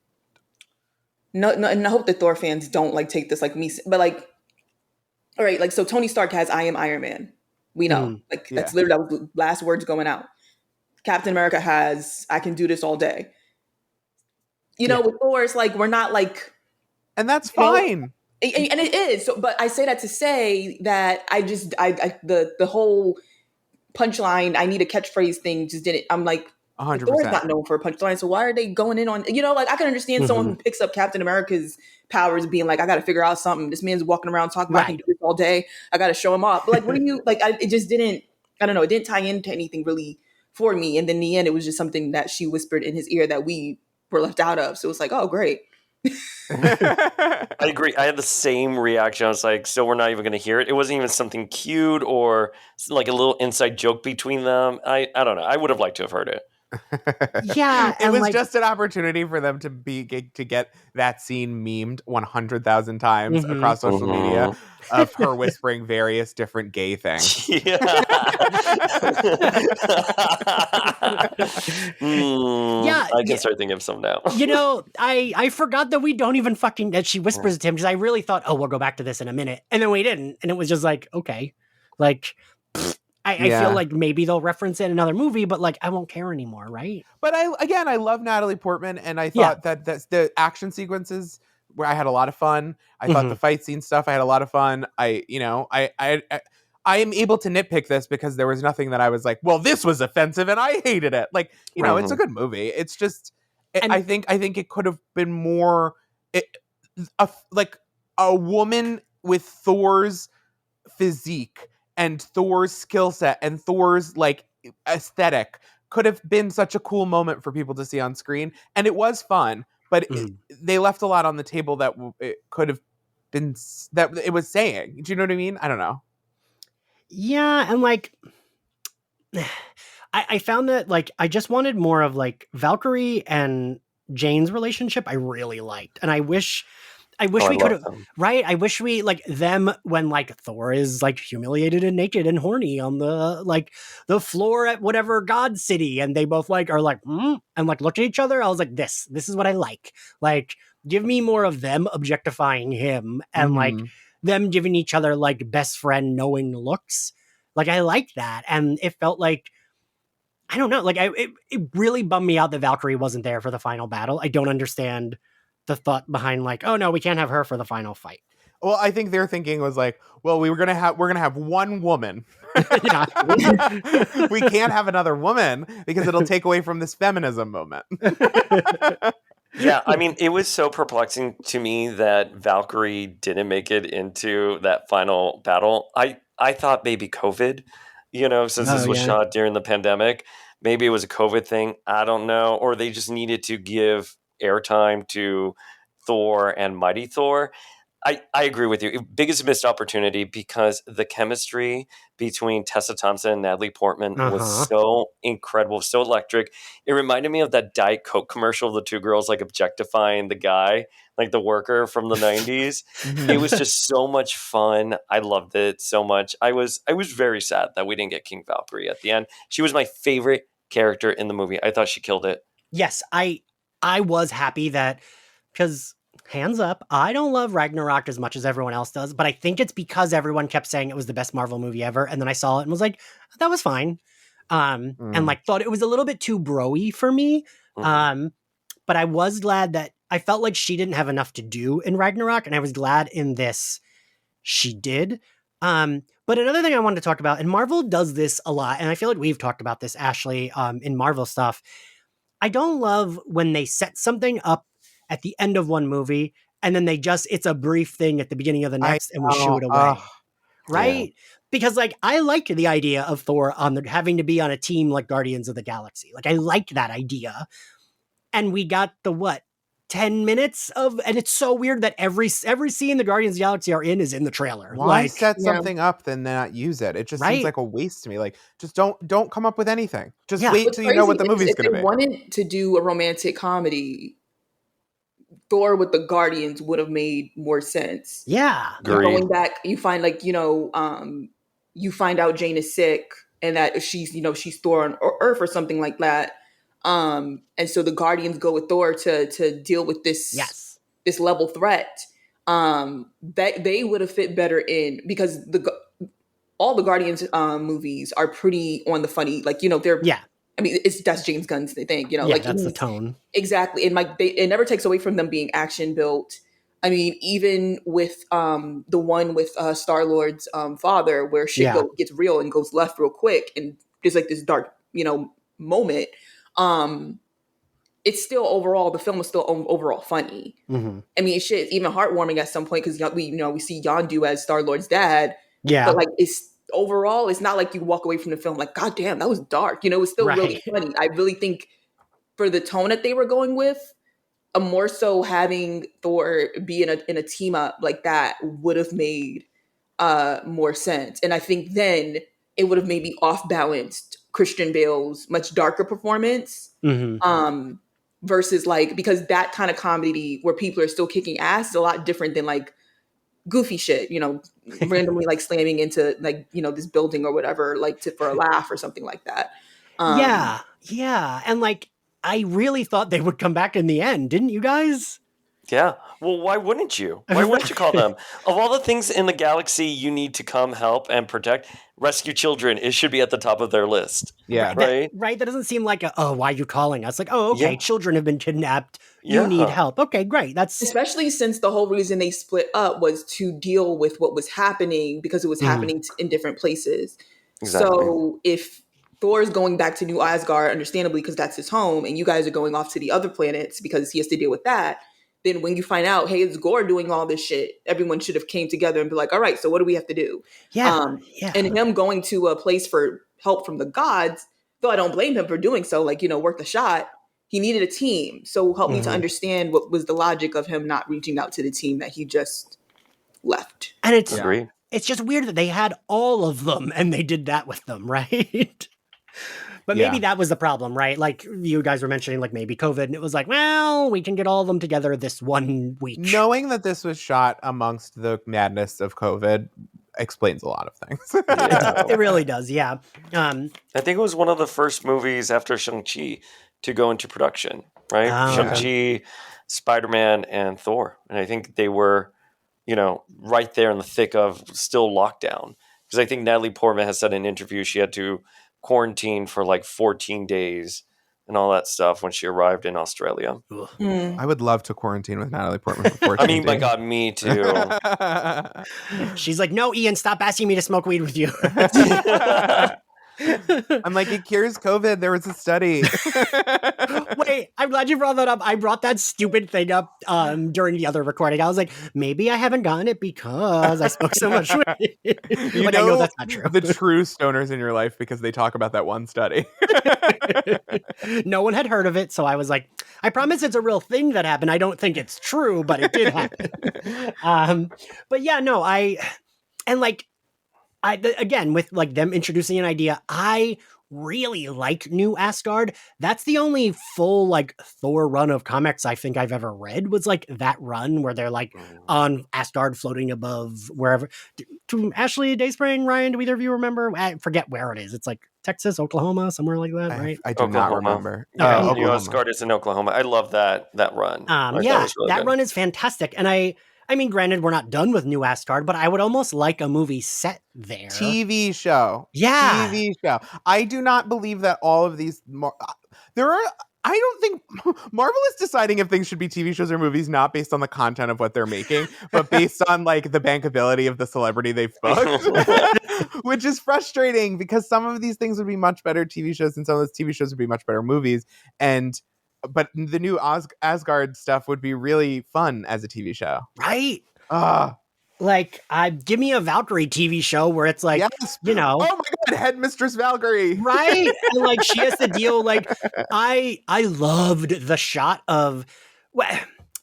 no, and I hope the Thor fans don't like take this like me, but like, all right, like, so Tony Stark has "I am Iron Man." We know, like, Yeah. that's literally that was the last words going out. Captain America has "I can do this all day." With Thor, it's like we're not like, And that's you know, fine. and it is. So, but I say that to say that the whole punchline, I need a catchphrase thing just didn't. I'm like, Thor's 100%. not known for a punchline, so why are they going in on? Like I can understand someone who picks up Captain America's powers being like, I got to figure out something. This man's walking around talking about I can do this all day. I got to show him off. But like, what do you like? It just didn't. I don't know. It didn't tie into anything really for me. And then in the end, it was just something that she whispered in his ear that we were left out of. So it's like, oh great. I agree. I had the same reaction. I was like, so we're not even going to hear it. It wasn't even something cute or like a little inside joke between them. I don't know. I would have liked to have heard it. Yeah, it and was like, just an opportunity for them to get that scene memed 100,000 times across social media of her whispering various different gay things. Yeah. Yeah, I can start thinking of some now. I forgot that we don't even that she whispers it to him because I really thought, oh, we'll go back to this in a minute. And then we didn't. And it was just like, okay. Like, I feel like maybe they'll reference it in another movie, but like I won't care anymore, right? But I love Natalie Portman, and I thought that the action sequences where I had a lot of fun. I thought the fight scene stuff I had a lot of fun. I am able to nitpick this because there was nothing that I was like, well, this was offensive and I hated it. Like, it's a good movie. It's just I think it could have been more like a woman with Thor's physique and Thor's skill set and Thor's like aesthetic could have been such a cool moment for people to see on screen, and it was fun, but they left a lot on the table that it could have been that it was saying. Do you know what I mean? I don't know. Yeah, and like I found that like I just wanted more of like Valkyrie and Jane's relationship. I really liked, and I wish we could have, right? I wish we like them when like Thor is like humiliated and naked and horny on the floor at whatever god city, and they both like are like and like look at each other. I was like, this is what I like. Like, give me more of them objectifying him and like them giving each other like best friend knowing looks. Like, I like that, and it felt like, I don't know, like it really bummed me out that Valkyrie wasn't there for the final battle. I don't understand the thought behind like, oh no, we can't have her for the final fight. Well, I think their thinking was like, well, we're gonna have one woman. Yeah. We can't have another woman because it'll take away from this feminism moment. Yeah, I mean, it was so perplexing to me that Valkyrie didn't make it into that final battle. I thought maybe COVID, since this was shot during the pandemic, maybe it was a COVID thing. I don't know. Or they just needed to give airtime to Thor and Mighty Thor. I agree with you. Biggest missed opportunity because the chemistry between Tessa Thompson and Natalie Portman was so incredible, so electric. It reminded me of that Diet Coke commercial of the two girls like objectifying the guy, like the worker from the 90s. It was just so much fun. I loved it so much. I was very sad that we didn't get King Valkyrie at the end. She was my favorite character in the movie. I thought she killed it. Yes, I was happy that, because hands up, I don't love Ragnarok as much as everyone else does, but I think it's because everyone kept saying it was the best Marvel movie ever, and then I saw it and was like, that was fine. And like thought it was a little bit too bro-y for me. But I was glad that I felt like she didn't have enough to do in Ragnarok, and I was glad in this she did. But another thing I wanted to talk about, and Marvel does this a lot, and I feel like we've talked about this, Ashley, in Marvel stuff. I don't love when they set something up at the end of one movie and then it's a brief thing at the beginning of the next and we shoo it away. Right? Yeah. Because like I liked the idea of Thor having to be on a team like Guardians of the Galaxy. Like I liked that idea. And we got 10 minutes of, and it's so weird that every scene the Guardians of the Galaxy are in is in the trailer. Why set something up then not use it? It just seems like a waste to me. Like, just don't come up with anything. Just wait till you know what the movie's going to be. If they wanted to do a romantic comedy, Thor with the Guardians would have made more sense. Yeah. Going back, you find you find out Jane is sick and that she's Thor on Earth or something like that. And so the Guardians go with Thor to deal with this this level threat. That they would have fit better in, because all the Guardians movies are pretty on the funny, they're I mean, that's James Gunn's thing, that's the tone. Exactly. And it never takes away from them being action built. I mean, even with the one with Star-Lord's father, where shit gets real and goes left real quick, and there's like this dark, moment. It's still overall, the film is still overall funny. I mean, shit is even heartwarming at some point because we see Yondu as Star-Lord's dad. Yeah, but like overall, it's not like you walk away from the film like, God damn, that was dark. It's still really funny. I really think for the tone that they were going with, more so having Thor be in a team up like that would have made more sense. And I think then it would have maybe off balanced Christian Bale's much darker performance. Versus because that kind of comedy where people are still kicking ass is a lot different than like goofy shit, randomly slamming into this building or whatever, for a laugh or something like that. Yeah. And I really thought they would come back in the end, didn't you guys? Yeah. Well, why wouldn't you? Why wouldn't you call them? Of all the things in the galaxy you need to come help and protect, rescue children, it should be at the top of their list. Yeah. Right? That doesn't seem like why are you calling us? Like, oh, okay, children have been kidnapped. You need help. Okay, great. That's especially since the whole reason they split up was to deal with what was happening, because it was happening in different places. Exactly. So if Thor's going back to New Asgard, understandably, because that's his home, and you guys are going off to the other planets because he has to deal with that, then when you find out, hey, it's Gore doing all this shit, everyone should have came together and be like, all right, so what do we have to do? And him going to a place for help from the gods, though I don't blame him for doing so, worth a shot. He needed a team. So help me to understand what was the logic of him not reaching out to the team that he just left. And it's just weird that they had all of them and they did that with them, right? But maybe that was the problem, right? Like you guys were mentioning, maybe COVID, and it was like, well, we can get all of them together this one week. Knowing that this was shot amongst the madness of COVID explains a lot of things. It really does, yeah. I think it was one of the first movies after Shang-Chi to go into production, right? Shang-Chi, Spider-Man, and Thor. And I think they were, right there in the thick of still lockdown. Because I think Natalie Portman has said in an interview she had to quarantine for 14 days and all that stuff when she arrived in Australia. I would love to quarantine with Natalie Portman for 14 I mean, my days. God, me too. She's like, no, Ian, stop asking me to smoke weed with you. I'm like, it cures COVID. There was a study. Wait, I'm glad you brought that up. I brought that stupid thing up during the other recording. I was like, maybe I haven't gotten it because I smoke so much weed. You Like, I know that's not true. The true stoners in your life because they talk about that one study. No one had heard of it, so I was like, I promise it's a real thing that happened. I don't think it's true, but it did happen. But yeah, no, again, with like them introducing an idea, I really like New Asgard. That's the only full like Thor run of comics I think I've ever read, was like that run where they're like on Asgard floating above wherever. To Ashley, Dayspring, Ryan, do either of you remember? I forget where it is. It's like Texas, Oklahoma, somewhere like that, right? I do not Oklahoma. remember. Okay. New Asgard is in Oklahoma. I love that run. I thought it Yeah, was really that good. run is fantastic. And I mean, granted, we're not done with New Asgard, but I would almost like a movie set there. TV show. Yeah. TV show. I do not believe that all of these I don't think Marvel is deciding if things should be TV shows or movies not based on the content of what they're making, but based on like the bankability of the celebrity they've booked, which is frustrating because some of these things would be much better TV shows and some of those TV shows would be much better movies. But the new Asgard stuff would be really fun as a TV show. Right? Like, give me a Valkyrie TV show where it's like, yes. you know, oh my God, Headmistress Valkyrie. right? And like, she has to deal, like, I loved the shot of,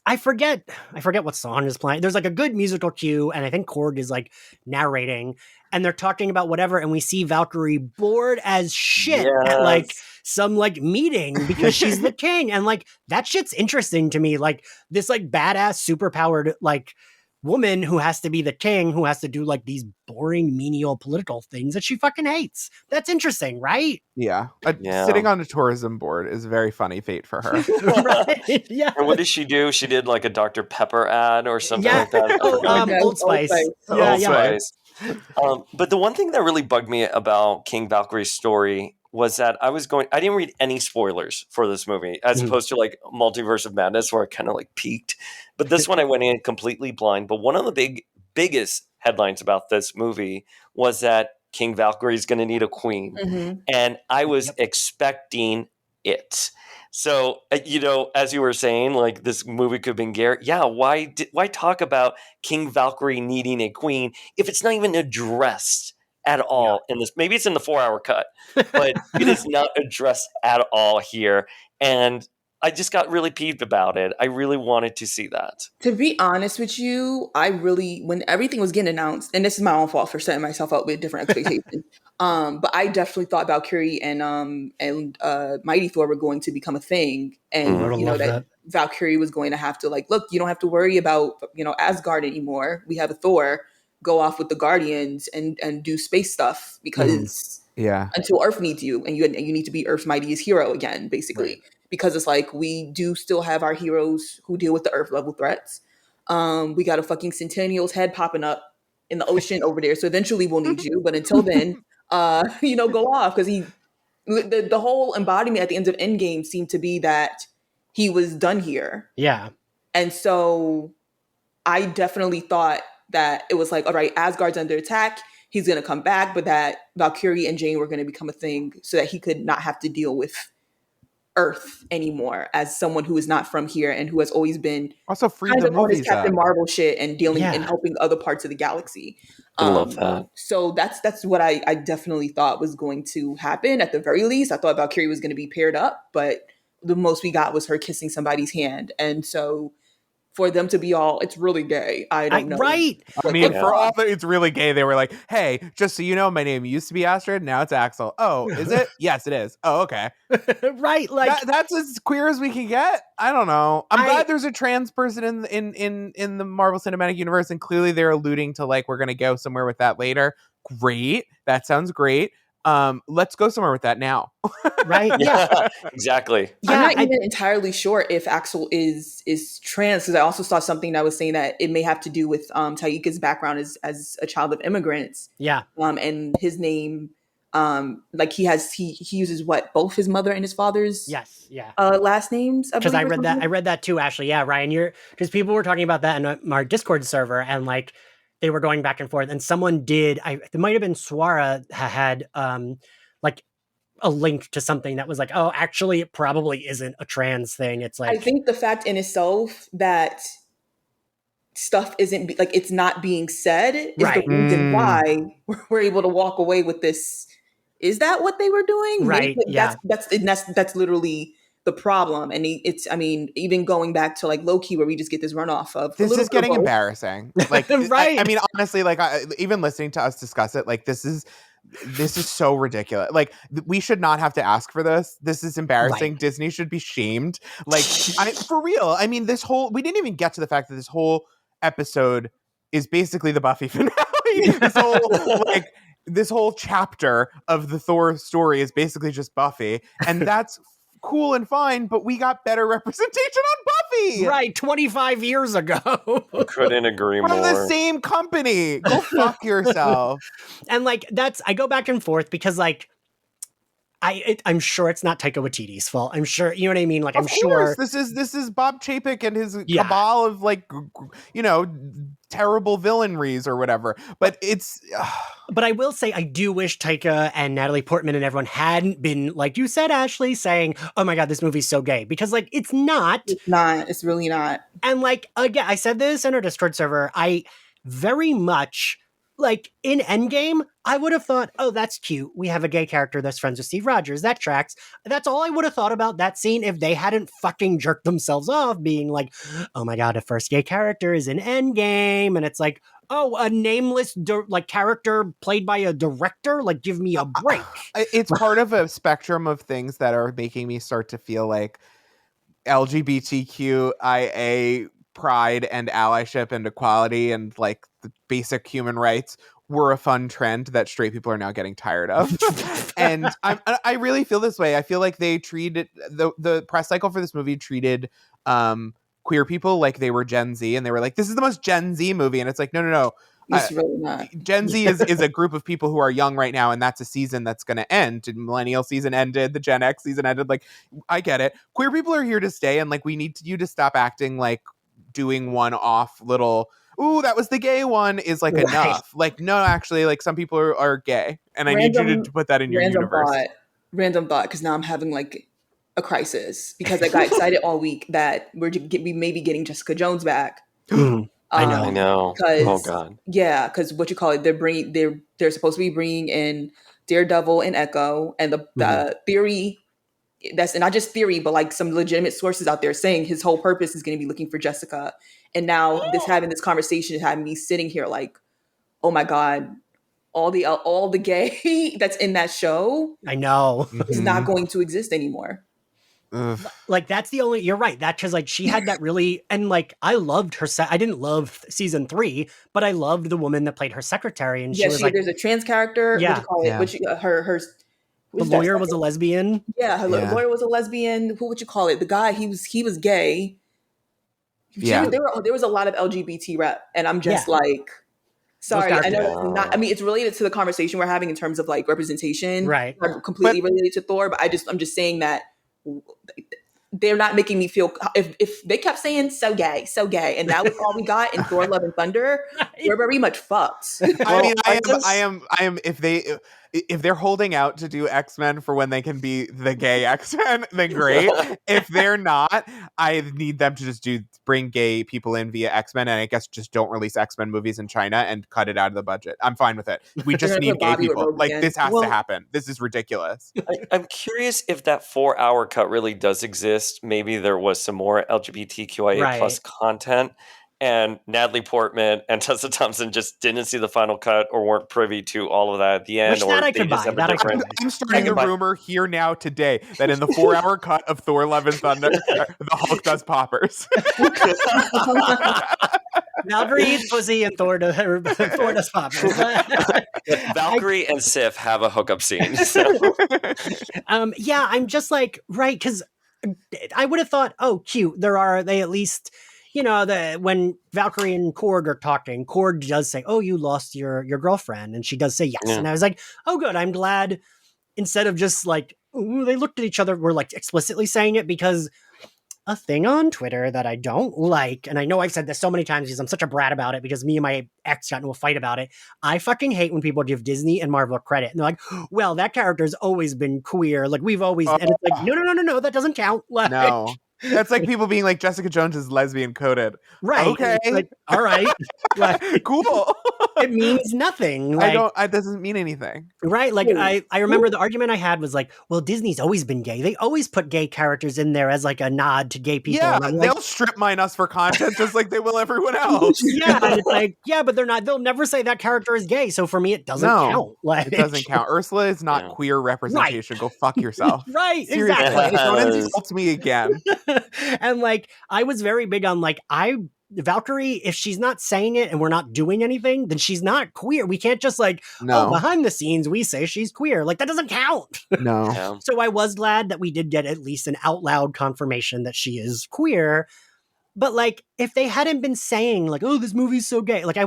I forget what song is playing. There's like a good musical cue, and I think Korg is like narrating, and they're talking about whatever, and we see Valkyrie bored as shit at like some like meeting because she's the king, and like that shit's interesting to me. Like this like badass superpowered like woman who has to be the king, who has to do like these boring menial political things that she fucking hates. That's interesting, right? Yeah. Sitting on a tourism board is a very funny fate for her. Right? Yeah. And what did she do? She did like a Dr. Pepper ad or something like that. Old Spice. Old Spice. But the one thing that really bugged me about King Valkyrie's story was that I didn't read any spoilers for this movie, as opposed to like Multiverse of Madness, where I kind of like peeked. But this one I went in completely blind. But one of the biggest headlines about this movie was that King Valkyrie is going to need a queen. Mm-hmm. And I was expecting it. So, as you were saying, like this movie could have been Garrett. Yeah, why talk about King Valkyrie needing a queen if it's not even addressed at all in this? Maybe it's in the 4-hour cut, but it is not addressed at all here. And I just got really peeved about it. I really wanted to see that. To be honest with you, when everything was getting announced, and this is my own fault for setting myself up with different expectations, but I definitely thought Valkyrie and Mighty Thor were going to become a thing, and that Valkyrie was going to have to like, look, you don't have to worry about Asgard anymore. We have a Thor. Go off with the Guardians and do space stuff because until Earth needs you, and you need to be Earth's mightiest hero again, basically. Right. Because it's like we do still have our heroes who deal with the Earth level threats. We got a fucking Centennial's head popping up in the ocean over there, so eventually we'll need you. But until then, go off, because the whole embodiment at the end of Endgame seemed to be that he was done here. Yeah, and so I definitely thought that it was like, all right, Asgard's under attack. He's going to come back, but that Valkyrie and Jane were going to become a thing so that he could not have to deal with Earth anymore as someone who is not from here and who has always been also free the movies Captain Marvel shit and dealing and helping other parts of the galaxy. I love that. So that's what I definitely thought was going to happen. At the very least, I thought Valkyrie was going to be paired up, but the most we got was her kissing somebody's hand. And so for them to be all, it's really gay. I don't know. Right. I mean, for all that it's really gay, they were like, hey, just so you know, my name used to be Astrid. Now it's Axel. Oh, is it? Yes, it is. Oh, okay. Right. Like that's as queer as we can get. I don't know. I'm glad there's a trans person in the Marvel Cinematic Universe. And clearly they're alluding to like, we're going to go somewhere with that later. Great. That sounds great. Let's go somewhere with that now. Right? Yeah. Exactly. Yeah, I'm not even entirely sure if Axel is trans, because I also saw something that was saying that it may have to do with Taika's background as a child of immigrants. Yeah. And his name Like he uses what, both his mother and his father's Yes, yeah. last names. Because I believe, or read that. something? I read that too, Ashley. Yeah, Ryan. Because people were talking about that in our Discord server, and like they were going back and forth. And someone did. It might have been Swara had like a link to something that was like, oh, actually, it probably isn't a trans thing. It's I like, think the fact in itself that stuff isn't like it's not being said is the Right. reason why we're able to walk away with this. Is that what they were doing? Maybe Right, yeah. that's literally the problem. And it's, I mean, even going back to like Loki, where we just get this runoff of This is getting both. embarrassing. Like, Right. I mean, honestly, like, even listening to us discuss it, like, this is so ridiculous. Like, we should not have to ask for this. This is embarrassing. Right. Disney should be shamed. Like, for real. I mean, we didn't even get to the fact that this whole episode is basically the Buffy finale. This whole chapter of the Thor story is basically just Buffy, and that's cool and fine, but we got better representation on Buffy. Right, 25 years ago. Couldn't agree From more. the same company. Go fuck yourself. And like I go back and forth because like I'm sure it's not Taika Waititi's fault. I'm sure, you know what I mean? Like, I'm sure this is Bob Chapek and his Yeah. cabal of like, terrible villainries or whatever. But it's. But I will say, I do wish Taika and Natalie Portman and everyone hadn't been, like you said, Ashley, saying, oh my God, this movie's so gay. Because, like, it's not. It's not. It's really not. And, like, again, I said this in our Discord server. I very much, like, in Endgame, I would have thought, oh, that's cute. We have a gay character that's friends with Steve Rogers. That tracks. That's all I would have thought about that scene if they hadn't fucking jerked themselves off, being like, oh my God, the first gay character is in Endgame. And it's like, oh, a nameless character played by a director? Like, give me a break. It's part of a spectrum of things that are making me start to feel like LGBTQIA pride and allyship and equality and like the basic human rights were a fun trend that straight people are now getting tired of. And I really feel this way. I feel like they treated the press cycle for this movie treated queer people like they were Gen Z, and they were like, this is the most Gen Z movie. And it's like, no. It's really not. Gen Z is a group of people who are young right now, and that's a season that's going to end. The millennial season ended, the Gen X season ended. Like, I get it. Queer people are here to stay, and like we need you to stop acting like doing one-off little, ooh, that was the gay one is like enough. Like, no, actually, like some people are gay, and I need you to put that in your universe. Random thought, because now I'm having like a crisis because I got excited all week that we may be getting Jessica Jones back. I know. Oh God. Yeah, because what you call it, they're supposed to be bringing in Daredevil and Echo, and the theory that's not just theory, but like some legitimate sources out there saying his whole purpose is going to be looking for Jessica. And now having this conversation is having me sitting here like, oh my God, all the gay that's in that show, I know, is not going to exist anymore. Ugh. Like that's the only, you're right. That because like she had that really, and like I loved her I didn't love season 3, but I loved the woman that played her secretary, and she was like, there's a trans character. Yeah. What you call it? Yeah. Which her the lawyer was a lesbian. Yeah, her lawyer was a lesbian. Who would you call it? The guy, he was gay. Yeah. There was a lot of LGBT rep, and I'm just like, sorry, I know it's not. I mean, it's related to the conversation we're having in terms of like representation, Right? Completely related to Thor, but I'm just saying that they're not making me feel. If they kept saying so gay, and that was all we got in Thor: Love and Thunder, we're very much fucked. I mean, I am. If they're holding out to do X-Men for when they can be the gay X-Men, then great. If they're not, I need them to just bring gay people in via X-Men, and I guess just don't release X-Men movies in China and cut it out of the budget. I'm fine with it. We just need gay people. Like, this has to happen. This is ridiculous. I'm curious if that 4-hour cut really does exist. Maybe there was some more LGBTQIA plus content, and Natalie Portman and Tessa Thompson just didn't see the final cut or weren't privy to all of that at the end. Which that I could buy. I'm starting the rumor here now today that in the 4-hour cut of Thor: Love and Thunder, the Hulk does poppers. Valkyrie eats pussy and Thor does poppers. Valkyrie and Sif have a hookup scene. So. Yeah, I'm just like, right, because I would have thought, oh, cute. They at least, when Valkyrie and Korg are talking, Korg does say, "Oh, you lost your girlfriend," and she does say yes. Yeah. And I was like, "Oh, good. I'm glad." Instead of just like, ooh, they looked at each other, we're like explicitly saying it, because a thing on Twitter that I don't like, and I know I've said this so many times because I'm such a brat about it, because me and my ex got into a fight about it. I fucking hate when people give Disney and Marvel credit and they're like, well, that character's always been queer. Like, we've always, and it's like, no, that doesn't count. Like, No. That's like people being like, Jessica Jones is lesbian coded. right. Okay. Like, all right. Like, Cool. it means nothing. Like, it doesn't mean anything. right. Like, I remember the argument I had was like, well, Disney's always been gay. They always put gay characters in there as like a nod to gay people. Yeah, And I'm like, they'll strip mine us for content just like they will everyone else. yeah. And it's like, yeah, but they'll never say that character is gay. So for me, it doesn't count. Like, it doesn't count. Ursula is not queer representation. Go fuck yourself. Right. Seriously, Exactly. don't insult me again. And like, I was very big on like, Valkyrie, if she's not saying it and we're not doing anything, then she's not queer. We can't just like, behind the scenes, we say she's queer. Like, that doesn't count. No. Yeah. So I was glad that we did get at least an out loud confirmation that she is queer. But like, if they hadn't been saying like, "Oh, this movie's so gay," like I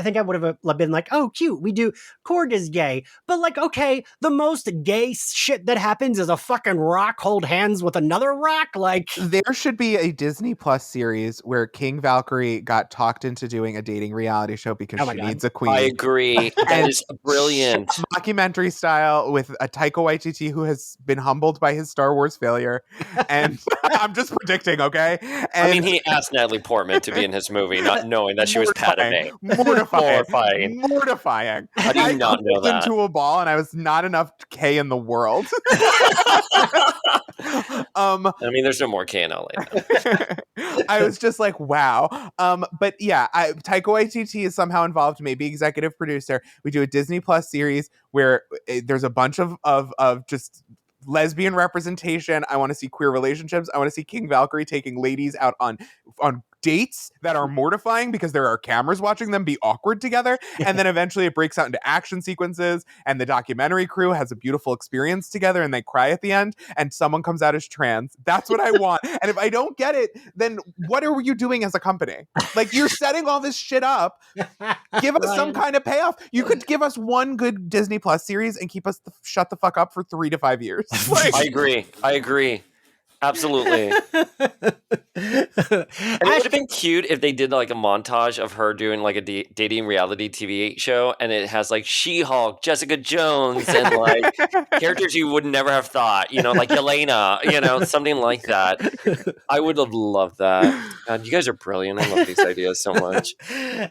think I would have been like, "Oh, cute, we do. Korg is gay," but like, okay, the most gay shit that happens is a fucking rock hold hands with another rock. Like, there should be a Disney Plus series where King Valkyrie got talked into doing a dating reality show because she needs a queen. I agree. That is brilliant. Mockumentary style with a Taika Waititi who has been humbled by his Star Wars failure, and I'm just predicting, okay? And I mean, he asked Natalie Portman to be in his movie, not knowing that she was Padme. Mortifying. How do you not know that? Into a ball, and I was not enough K in the world. I mean, there's no more K in LA. I was just like, wow. But yeah, Taika Waititi is somehow involved, maybe executive producer. We do a Disney Plus series where there's a bunch of just lesbian representation. I want to see queer relationships. I want to see King Valkyrie taking ladies out on dates that are mortifying because there are cameras watching them be awkward together. And then eventually it breaks out into action sequences and the documentary crew has a beautiful experience together and they cry at the end and someone comes out as trans. That's what I want. And if I don't get it, then what are you doing as a company? Like, you're setting all this shit up. Give us some kind of payoff. You could give us one good Disney Plus series and keep us shut the fuck up for 3 to 5 years. Like, I agree. Absolutely. And it would have been cute if they did like a montage of her doing like a dating reality TV show, and it has like She-Hulk, Jessica Jones, and like characters you would never have thought, like Yelena, something like that. I would have loved that. God, you guys are brilliant. I love these ideas so much.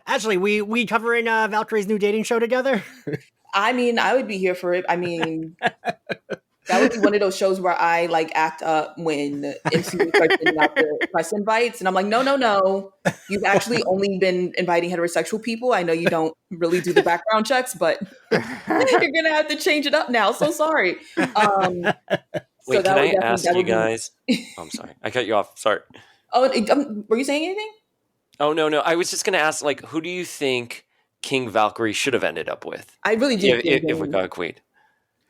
Actually, we covering Valkyrie's new dating show together? I mean, I would be here for it. I mean, that would be one of those shows where I like act up when MCU starts sending out the press invites, and I'm like, no, you've actually only been inviting heterosexual people. I know you don't really do the background checks, but you're gonna have to change it up now. So sorry. Wait, can I ask you guys? I'm sorry, I cut you off. Sorry. Oh, were you saying anything? Oh no, I was just gonna ask, like, who do you think King Valkyrie should have ended up with? I really do. If we got a queen.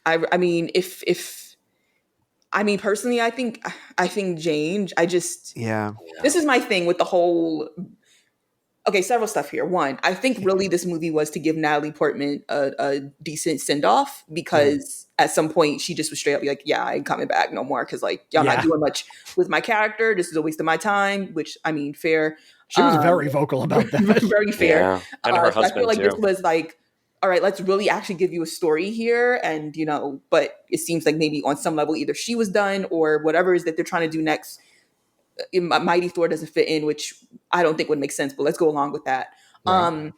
I mean, personally, I think Jane. This is my thing with the whole. Okay, several stuff here. One, I think really this movie was to give Natalie Portman a decent send off because at some point she just was straight up like, yeah, I ain't coming back no more because like y'all not doing much with my character. This is a waste of my time. Which I mean, fair. She was very vocal about that. Very fair. Yeah. And her husband I feel like too. this was like, all right, let's really actually give you a story here. And, but it seems like maybe on some level, either she was done or whatever it is that they're trying to do next. Mighty Thor doesn't fit in, which I don't think would make sense, but let's go along with that. Right.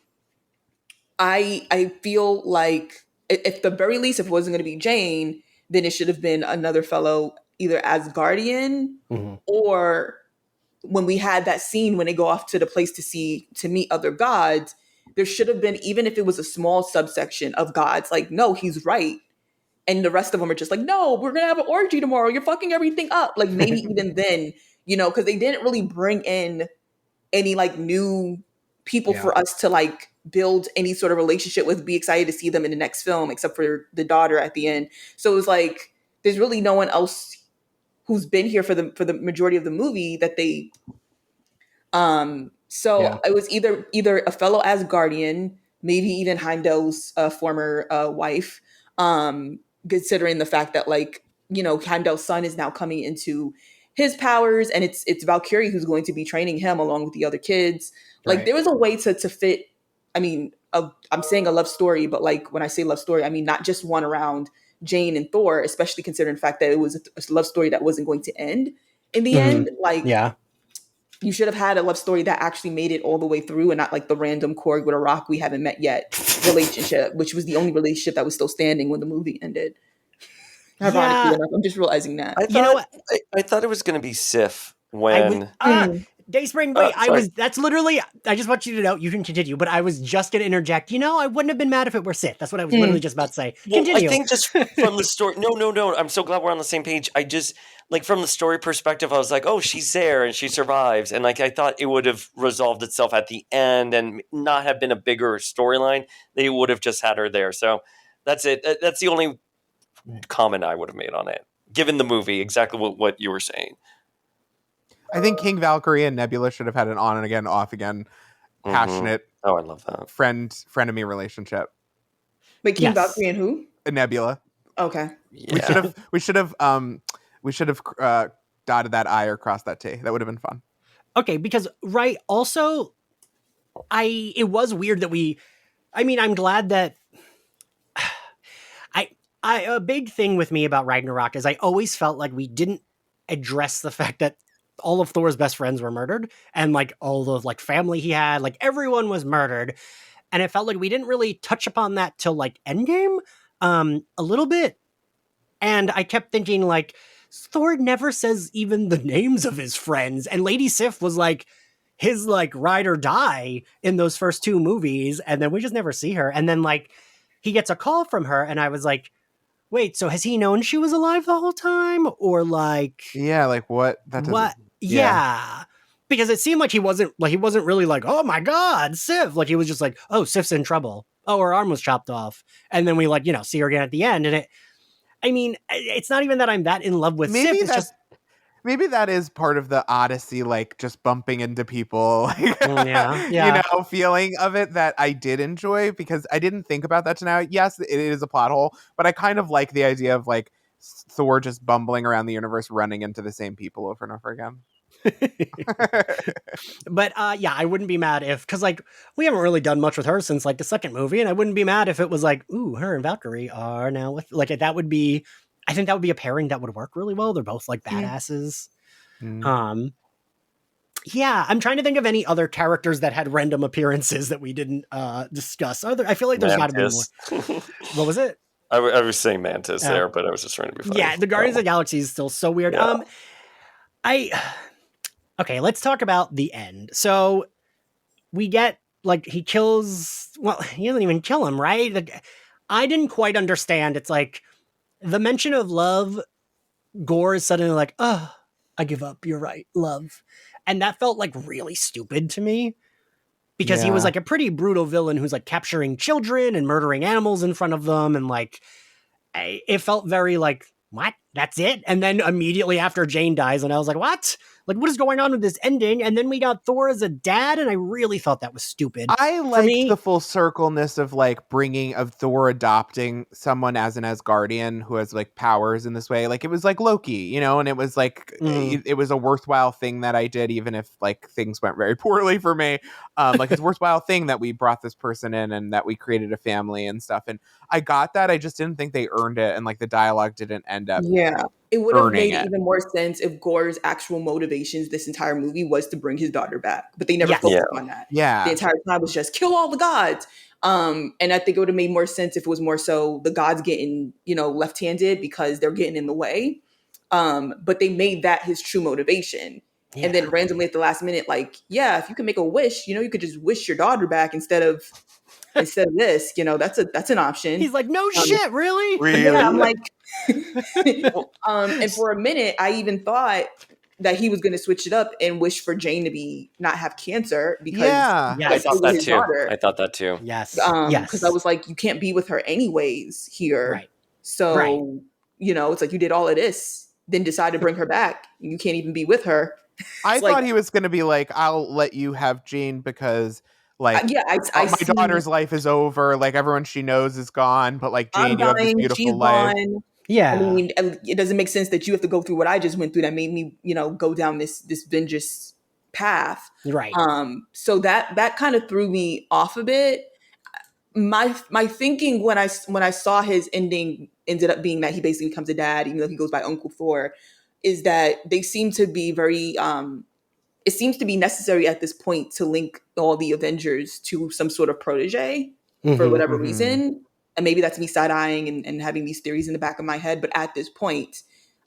I feel like at the very least, if it wasn't going to be Jane, then it should have been another fellow, either as Guardian or when we had that scene when they go off to the place to meet other gods, there should have been, even if it was a small subsection of gods, like, no, he's right. And the rest of them are just like, no, we're going to have an orgy tomorrow. You're fucking everything up. Like maybe even then, because they didn't really bring in any like new people for us to like build any sort of relationship with, be excited to see them in the next film, except for the daughter at the end. So it was like, there's really no one else who's been here for the majority of the movie that they So Yeah. it was either a fellow Asgardian, maybe even Heimdall's former wife, considering the fact that like Heimdall's son is now coming into his powers, and it's Valkyrie who's going to be training him along with the other kids. Like Right. there was a way to fit. I mean, I'm saying a love story, but like when I say love story, I mean not just one around Jane and Thor, especially considering the fact that it was a love story that wasn't going to end in the end. Like Yeah. you should have had a love story that actually made it all the way through and not like the random Korg with a rock we haven't met yet relationship, which was the only relationship that was still standing when the movie ended. Ironically Yeah. enough, I'm just realizing that. I You know thought what? I thought it was going to be Sif I was when. Dayspring, wait, Sorry. that's literally, I just want you to know, you can continue, but I was just going to interject. I wouldn't have been mad if it were Sith. That's what I was literally just about to say. Well, Continue. I think just from the story. No. I'm so glad we're on the same page. I just like from the story perspective, I was like, oh, she's there and she survives, and like I thought it would have resolved itself at the end and not have been a bigger storyline. They would have just had her there. So that's it. That's the only comment I would have made on it, given the movie. Exactly what you were saying. I think King Valkyrie and Nebula should have had an on and again, off again, passionate Oh, I love that. frenemy relationship. Wait, King Yes. Valkyrie and who? A Nebula. Okay. Yeah. We should have dotted that I or crossed that T. That would have been fun. Okay, because also it was weird that I'm glad that a big thing with me about Ragnarok is I always felt like we didn't address the fact that all of Thor's best friends were murdered, and like all the like family he had, like everyone was murdered. And it felt like we didn't really touch upon that till like Endgame, a little bit. And I kept thinking like, Thor never says even the names of his friends. And Lady Sif was like his like ride or die in those first two movies. And then we just never see her. And then like he gets a call from her, and I was like, wait, so has he known she was alive the whole time? Or like, Yeah, like what? That doesn't. what? Yeah. Because it seemed like he wasn't really like, oh my God, Sif. Like he was just like, oh, Sif's in trouble. Oh, her arm was chopped off. And then we like, see her again at the end. And it's not even that I'm that in love with Sif. It's just, maybe that is part of the Odyssey, like just bumping into people, like, yeah. Feeling of it that I did enjoy, because I didn't think about that to now. Yes, it is a plot hole, but I kind of like the idea of like Thor just bumbling around the universe, running into the same people over and over again. But I wouldn't be mad because like we haven't really done much with her since like the second movie, and I wouldn't be mad if it was like, ooh, her and Valkyrie are now with, like, that would be, I think that would be a pairing that would work really well. They're both like badasses. I'm trying to think of any other characters that had random appearances that we didn't discuss. I feel like there's got to be more. What was it? I was saying Mantis there, but I was just trying to be funny. Yeah, the Guardians of the Galaxy is still so weird. Yeah. Okay, let's talk about the end. So we get like he doesn't even kill him, right? Like, I didn't quite understand. It's like the mention of love, Gore is suddenly like, oh, I give up. You're right, love. And that felt like really stupid to me, because he was like a pretty brutal villain who's like capturing children and murdering animals in front of them. And like, it felt very like, what? That's it? And then immediately after Jane dies, and I was like, what? Like, what is going on with this ending? And then we got Thor as a dad, and I really thought that was stupid. I liked the full circleness of like of Thor adopting someone as an Asgardian who has like powers in this way. Like it was like Loki, and it was like it was a worthwhile thing that I did, even if like things went very poorly for me. Like it's a worthwhile thing that we brought this person in and that we created a family and stuff. And I got that. I just didn't think they earned it, and like the dialogue didn't end up. Yeah. It would have made even more sense if Gore's actual motivations this entire movie was to bring his daughter back, but they never focused on that. Yeah, the entire time was just kill all the gods. And I think it would have made more sense if it was more so the gods getting left-handed because they're getting in the way. But they made that his true motivation. Yeah. And then randomly at the last minute, like, if you can make a wish, you could just wish your daughter back instead of this. That's an option. He's like, no shit, really? Yeah, I'm like. And for a minute, I even thought that he was going to switch it up and wish for Jane to not have cancer because I thought that too. Daughter. I thought that too. Yes, because I was like, you can't be with her anyways here, right? So it's like you did all of this, then decide to bring her back. You can't even be with her. I It's like, thought he was going to be like, I'll let you have Jean because, like, yeah, I my see. daughter's life is over. Like, everyone she knows is gone. But, like, I'm Jean, you have this dying. She's beautiful life. gone. I Yeah. mean, it doesn't make sense that you have to go through what I just went through. That made me, go down this vengeance path. Right. So that kind of threw me off a bit. My thinking when I saw his ending ended up being that he basically becomes a dad, even though he goes by Uncle Thor, is that they seem to be very it seems to be necessary at this point to link all the Avengers to some sort of protege for Mhm. whatever Mhm. reason. And maybe that's me side eyeing and having these theories in the back of my head. But at this point,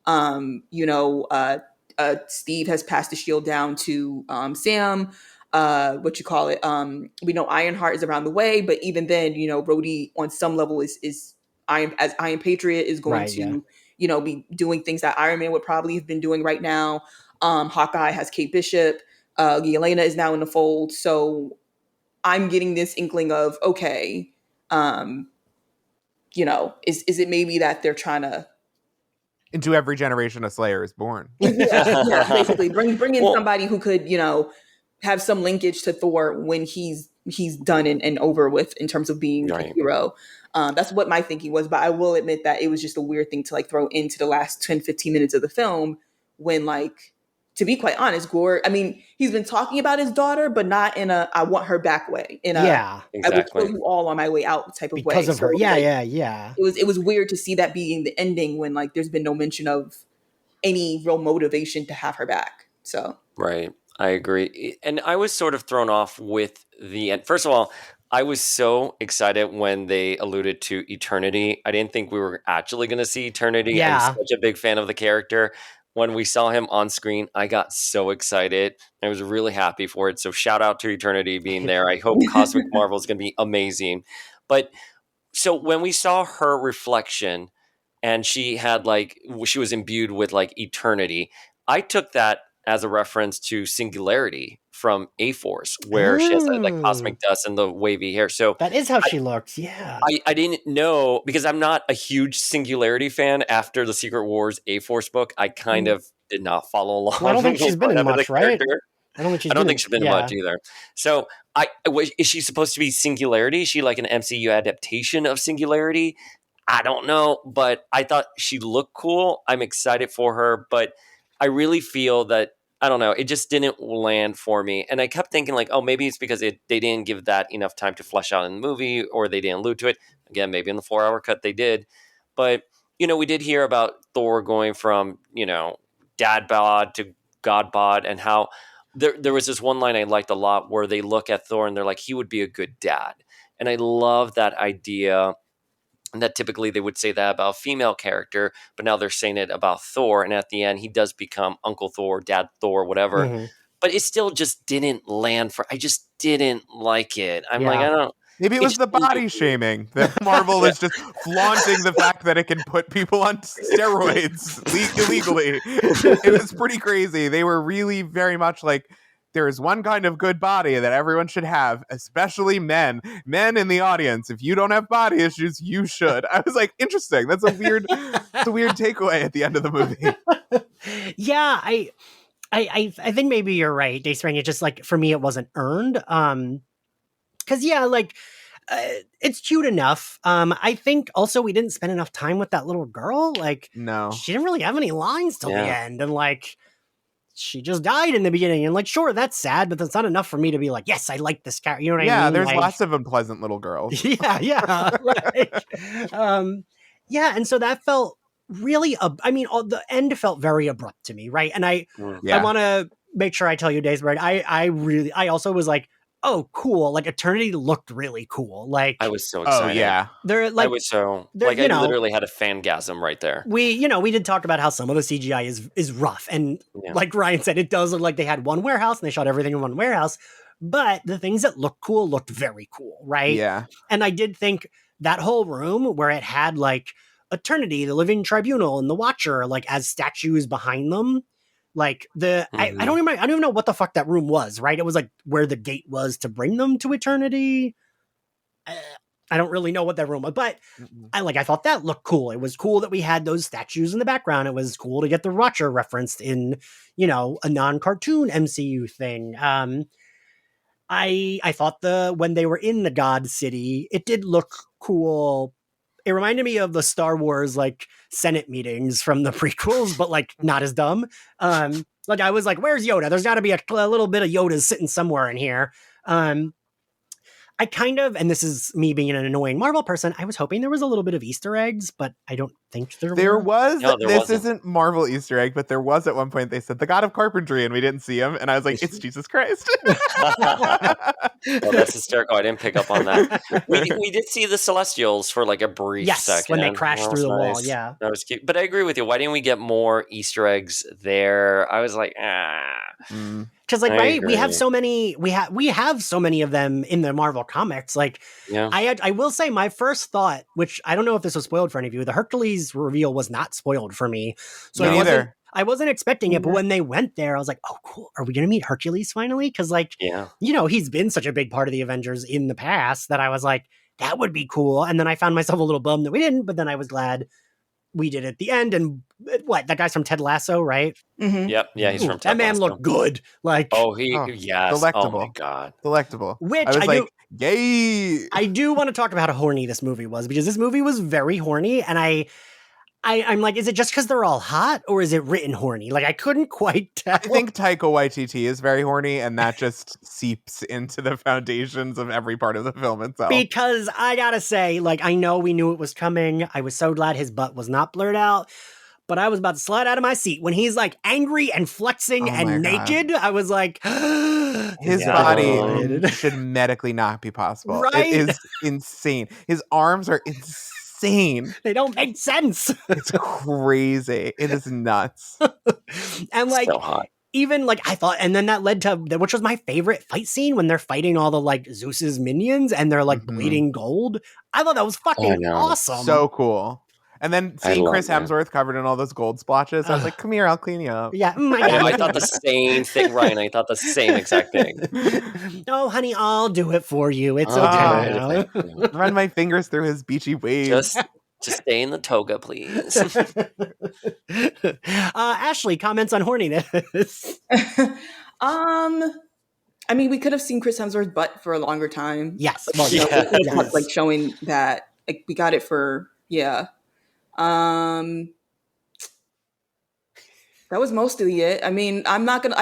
you know, Steve has passed the shield down to Sam. What you call it? We know Ironheart is around the way, but even then, Rhodey on some level is Iron Patriot is going Right, yeah. to, be doing things that Iron Man would probably have been doing right now. Hawkeye has Kate Bishop. Yelena is now in the fold. So I'm getting this inkling of, okay, um, is it maybe that they're trying to, Into every generation a Slayer is born. yeah, basically bring in Well, somebody who could, have some linkage to Thor when he's done and over with in terms of being a right. hero. That's what my thinking was, but I will admit that it was just a weird thing to like throw into the last 10-15 minutes of the film when, like, to be quite honest, Gore, I mean, he's been talking about his daughter, but not in a I want her back way, in a Yeah. I will kill Exactly. you all on my way out type of way. Because of So her. it was Yeah, like yeah, yeah. it was weird to see that being the ending when, like, there's been no mention of any real motivation to have her back. So Right. I agree. And I was sort of thrown off with the end. First of all, I was so excited when they alluded to Eternity. I didn't think we were actually going to see Eternity. I'm Yeah. such a big fan of the character. When we saw him on screen, I got so excited. I was really happy for it. So shout out to Eternity being there. I hope Cosmic Marvel is going to be amazing. But so when we saw her reflection and she had like she was imbued with like eternity, I took that as a reference to Singularity from A Force, where she has that like Oh, cosmic dust and the wavy hair. So that is how I, she looks. Yeah. I didn't know because I'm not a huge Singularity fan. After the Secret Wars A Force book, I kind Mm. of did not follow Well, I along don't think she's been in whatever the much, right? character. I don't think she's I don't been think in. she's been in much Yeah. either. So is she supposed to be Singularity? Is she like an MCU adaptation of Singularity? I don't know, but I thought she looked cool. I'm excited for her, but I really feel that I don't know. It just didn't land for me, and I kept thinking like, oh, maybe it's because they didn't give that enough time to flesh out in the movie, or they didn't allude to it. Again, maybe in the 4-hour cut they did, but we did hear about Thor going from dad bod to god bod, and how there was this one line I liked a lot where they look at Thor and they're like, he would be a good dad, and I love that idea. And that typically they would say that about a female character, but now they're saying it about Thor. And at the end, he does become Uncle Thor, Dad Thor, whatever. Hmm. But it still just didn't land I just didn't like it. I'm like, Yeah. I don't, Maybe it it was just the didn't body do shaming that Marvel is just flaunting the fact that it can put people on steroids illegally. It was pretty crazy. They were really very much like, there is one kind of good body that everyone should have, especially men. Men in the audience, if you don't have body issues, you should. I was like, interesting. It's a weird takeaway at the end of the movie. Yeah, I think maybe you're right, Dayspring. It just like for me, it wasn't earned. Because yeah, like it's cute enough. I think also we didn't spend enough time with that little girl. Like No. she didn't really have any lines till the Yeah. end, and like she just died in the beginning. And like, sure, that's sad, but that's not enough for me to be like, yes, I like this character. You know what I Yeah, mean? there's Like, lots of unpleasant little girls. yeah, yeah, like, yeah. And so that felt really. I mean, the end felt very abrupt to me, right? And I Yeah. want to make sure I tell you, Daysbird, I also was like, oh, cool. Like Eternity looked really cool. Like I was so Oh, excited. yeah. they're I like was so, they're, I literally had a fangasm right there. we did talk about how some of the CGI is rough, and Yeah. like Ryan said, it does look like they had one warehouse and they shot everything in one warehouse. But the things that looked cool looked very cool, right? Yeah. And I did think that whole room where it had like Eternity, the Living Tribunal, and the Watcher, like as statues behind them. Like I don't even know what the fuck that room was, right? It was like where the gate was to bring them to Eternity. I don't really know what that room was, but Mm-mm. I thought that looked cool. It was cool that we had those statues in the background. It was cool to get the Watcher referenced in, a non-cartoon MCU thing. I thought when they were in the God City, it did look cool. It reminded me of the Star Wars Senate meetings from the prequels, but not as dumb. I was like, where's Yoda? There's got to be a little bit of Yoda sitting somewhere in here. I kind of, and this is me being an annoying Marvel person, I was hoping there was a little bit of Easter eggs, but I don't think there There were. was. No, there This wasn't. isn't Marvel Easter egg, but there was at one point. They said the God of Carpentry, and we didn't see him. And I was like, it's Jesus Christ. Oh, that's hysterical. I didn't pick up on that. We did see the Celestials for a brief Yes, second. when they crashed That through was the wall, nice. yeah. That was cute. But I agree with you. Why didn't we get more Easter eggs there? I was like, Mm. Because I right, we have agree. so many, we have so many of them in the Marvel comics. Yeah. I will say my first thought, which I don't know if this was spoiled for any of you, the Hercules reveal was not spoiled for me. So Me neither. I wasn't expecting it, but Yeah. when they went there, I was like, oh, cool. Are we going to meet Hercules finally? Because Yeah. he's been such a big part of the Avengers in the past that I was like, that would be cool. And then I found myself a little bummed that we didn't, but then I was glad we did at the end. And that guy's from Ted Lasso, right? Mhm. Yep. Yeah, he's Ooh, from that man Lasso. looked good. Oh, Yes. delectable. Oh my God. Delectable. Which I was I like, do- yay. I do want to talk about how horny this movie was, because this movie was very horny, and I'm like, is it just because they're all hot, or is it written horny? I couldn't quite tell. I think Taika Waititi is very horny, and that just seeps into the foundations of every part of the film itself. Because I gotta say, I know we knew it was coming. I was so glad his butt was not blurred out, but I was about to slide out of my seat when he's angry and flexing Oh my and God. naked. I was like, His Yeah. body should medically not be possible. Right? It is insane. His arms are insane. They don't make sense. It's crazy. It is nuts. And So hot. even I thought, and then that led to, which was my favorite fight scene, when they're fighting all the Zeus's minions and they're Mhm. bleeding gold. I thought that was fucking know. awesome. So cool. And then I seeing love Chris that. Hemsworth covered in all those gold splotches, I was like, come here, I'll clean you up. yeah, I thought the same thing, Ryan. I thought the same exact thing. Oh, honey, I'll do it for you. It's Oh, okay. good. Thank you. Run my fingers through his beachy waves. Just stay in the toga, please. Ashley, comments on horniness. I mean, we could have seen Chris Hemsworth's butt for a longer time. Yes. Well, Well, Yeah. yes. showing that we got it for that was mostly it. I mean, I'm not trying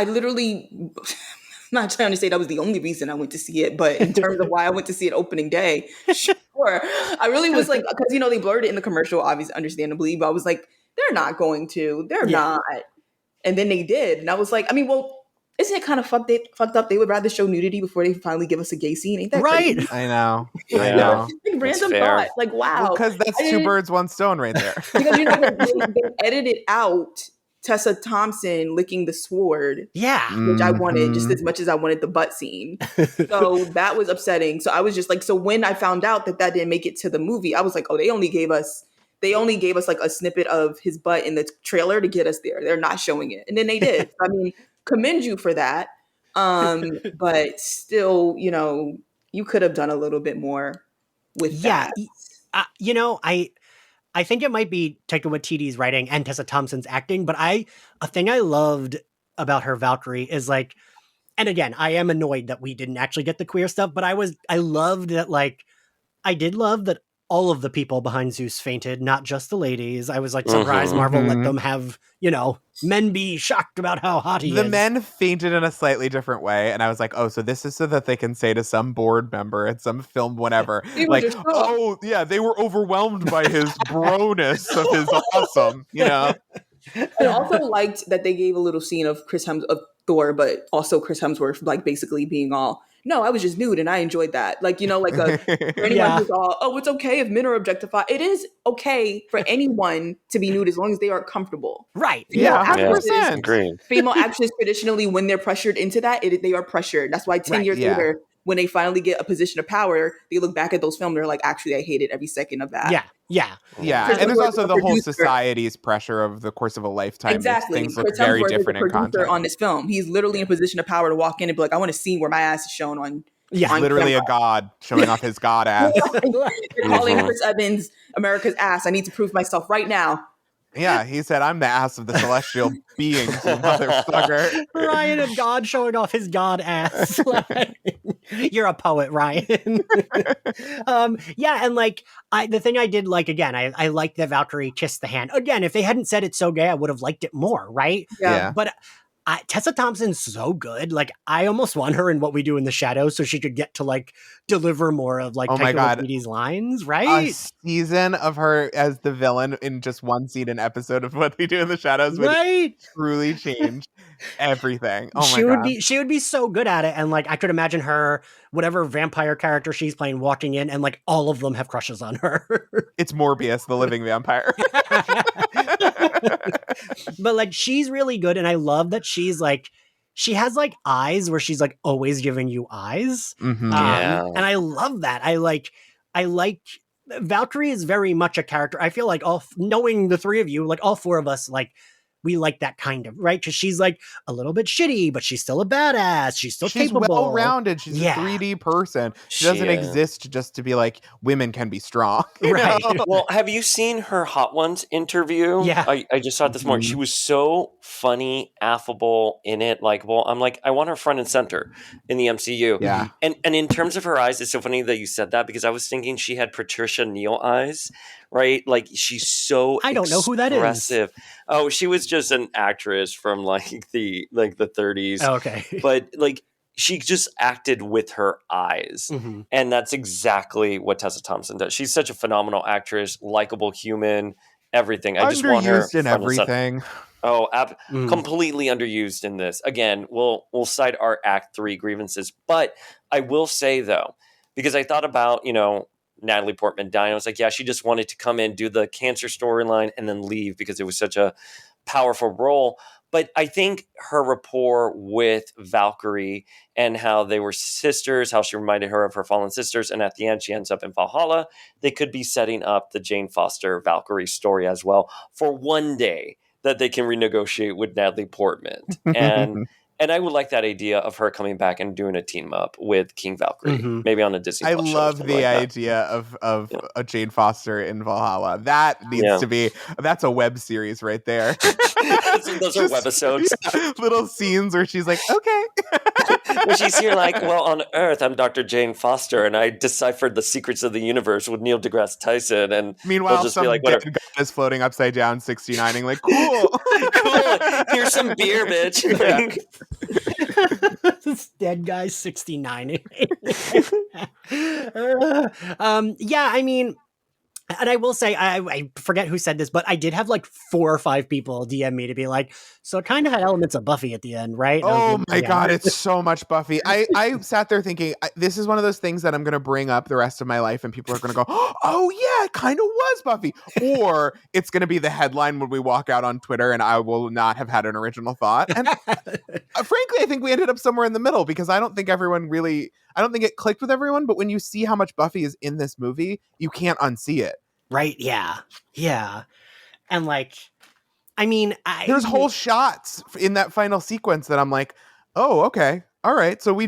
to say that was the only reason I went to see it, but in terms of why I went to see it opening day, sure. I really was like, because they blurred it in the commercial, obviously, understandably, but I was like, they're not going to, not. And then they did, and I was like, I mean, well, isn't it kind of fucked up? They would rather show nudity before they finally give us a gay scene. Ain't that Right. crazy? I know. Yeah. I know. Random fair. thought. Like, wow. Because that's I two didn't- birds, one stone right there. Because they edited out Tessa Thompson licking the sword, Yeah. which I wanted just Mhm. as much as I wanted the butt scene. So that was upsetting. So I was just like, so when I found out that didn't make it to the movie, I was like, oh, they only gave us a snippet of his butt in the trailer to get us there. They're not showing it. And then they did. I mean, commend you for that. But still, you could have done a little bit more with that. I think it might be Taika Waititi's writing and Tessa Thompson's acting, but a thing I loved about her Valkyrie is and again, I am annoyed that we didn't actually get the queer stuff, but I loved that I did love that all of the people behind Zeus fainted, not just the ladies. I was surprised Marvel let them have, men be shocked about how hot he is. The men fainted in a slightly different way, and I was like, oh, so this is so that they can say to some board member at some film, whatever, They were like, just, oh, yeah, they were overwhelmed by his broness of his awesome, I also liked that they gave a little scene of of Thor, but also Chris Hemsworth, basically being all, no, I was just nude and I enjoyed that. For anyone Yeah. who's all, oh, it's okay if men are objectified. It is okay for anyone to be nude as long as they are comfortable. Right. Yeah, Female 100%. Agreed. Female actors traditionally, when they're pressured into that, they are pressured. That's why 10 Right, years yeah. later, when they finally get a position of power, they look back at those films, they're like, actually, I hated every second of that. Yeah. Yeah. Yeah, Chris and there's Hemsworth also is a the whole producer. society's pressure of the course of a lifetime. Makes Exactly. things look Chris very Hemsworth different is a in producer context. on this film. He's literally in a position of power to walk in and be like, I want to see where my ass is shown on Yeah. on Literally a camera. god showing off his god ass. They're calling Chris Evans America's ass. I need to prove myself right now. Yeah, he said, "I'm the ass of the celestial beings, you motherfucker." Ryan, a god showing off his god ass. You're a poet, Ryan. Yeah, and like the thing I did like again, I liked that Valkyrie kissed the hand. Again, if they hadn't said it's so gay, I would have liked it more, right? Yeah. But Tessa Thompson's so good. Like, I almost want her in What We Do in the Shadows so she could get to like deliver more of like Oh my Taika God. Waititi's lines, A right? season of her as the villain in just one scene, an episode of What We Do in the Shadows would Right? truly change everything. Oh my She would God. be so good at it, and like I could imagine her, whatever vampire character she's playing, walking in and like all of them have crushes on her. It's Morbius, the living vampire. But like she's really good, and I love that she's like she has like eyes where she's like always giving you eyes. Mhm. Yeah. And I love that. I like Valkyrie is very much a character. I feel like knowing the three of you, like all four of us, like we like that kind of, right? Because she's like a little bit shitty, but she's still a badass. She's still She's capable. well-rounded. She's a 3D person. She doesn't exist just to be like, women can be strong. you Right. know? Well, have you seen her Hot Ones interview? Yeah. I just saw it this morning. She was so funny, affable in it. Like, well, I'm like, I want her front and center in the MCU. Yeah. And in terms of her eyes, it's so funny that you said that because I was thinking she had Patricia Neal eyes, right? Like she's so I don't know who that is. expressive. Oh, she was just an actress from like the 30s. Oh, okay. But like she just acted with her eyes. Mhm. And that's exactly what Tessa Thompson does. She's such a phenomenal actress, likable human, everything. I just want her Underused in front and center. everything. Oh, completely underused in this. Again, we'll cite our Act 3 grievances. But I will say, though, because I thought about, Natalie Portman dying. I was like, yeah, she just wanted to come in, do the cancer storyline, and then leave because it was such a powerful role. But I think her rapport with Valkyrie and how they were sisters, how she reminded her of her fallen sisters, and at the end she ends up in Valhalla, they could be setting up the Jane Foster Valkyrie story as well for one day that they can renegotiate with Natalie Portman. And I would like that idea of her coming back and doing a team up with King Valkyrie, maybe on a Disney I Plus show or love something the like that. idea of a Jane Foster in Valhalla. That needs to be, that's a web series right there. Those are webisodes. Little scenes where she's like, okay. When she's here like, well, on Earth, I'm Dr. Jane Foster, and I deciphered the secrets of the universe with Neil deGrasse Tyson. And Meanwhile, just some be like, dead whatever. guy is floating upside down, 69ing, like, cool. Cool. Here's some beer, bitch. This dead guy 69. Yeah, I mean, and I will say, I forget who said this, but I did have like 4 or 5 people DM me to be like, so it kind of had elements of Buffy at the end, right? Oh my God, it's so much Buffy. I sat there thinking, this is one of those things that I'm going to bring up the rest of my life and people are going to go, oh yeah, it kind of was Buffy. Or it's going to be the headline when we walk out on Twitter and I will not have had an original thought. And frankly, I think we ended up somewhere in the middle because I don't think it clicked with everyone, but when you see how much Buffy is in this movie, you can't unsee it. Right, yeah. And like, I mean, there's whole shots in that final sequence that I'm like, oh, okay. All right. So we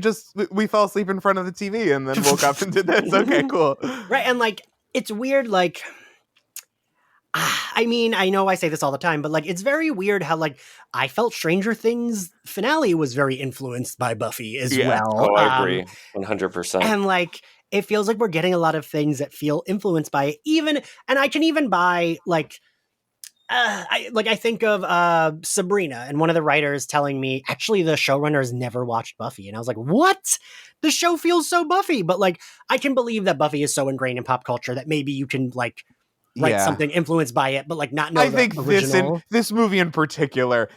fell asleep in front of the TV and then woke up and did this. Okay, cool. Right. And like, it's weird. Like, I mean, I know I say this all the time, but like, it's very weird how like I felt Stranger Things finale was very influenced by Buffy as well. Oh, I agree. 100%. And like, it feels like we're getting a lot of things that feel influenced by it. And I can even buy like, I think of Sabrina and one of the writers telling me, actually, the showrunners never watched Buffy. And I was like, what? The show feels so Buffy. But like, I can believe that Buffy is so ingrained in pop culture that maybe you can like write something influenced by it, but like not know I the think original. this movie in particular,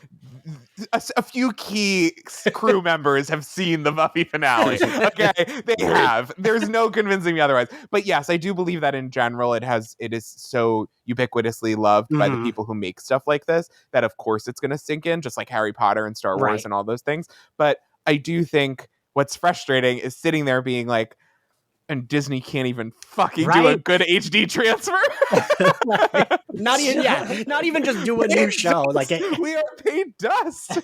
a few key crew members have seen the Buffy finale. Okay, they have. There's no convincing me otherwise. But yes, I do believe that in general, it is so ubiquitously loved by the people who make stuff like this that of course it's going to sink in, just like Harry Potter and Star Wars and all those things. But I do think what's frustrating is sitting there being like, and Disney can't even fucking do a good HD transfer. Not even just do a new show. Like we are paid dust.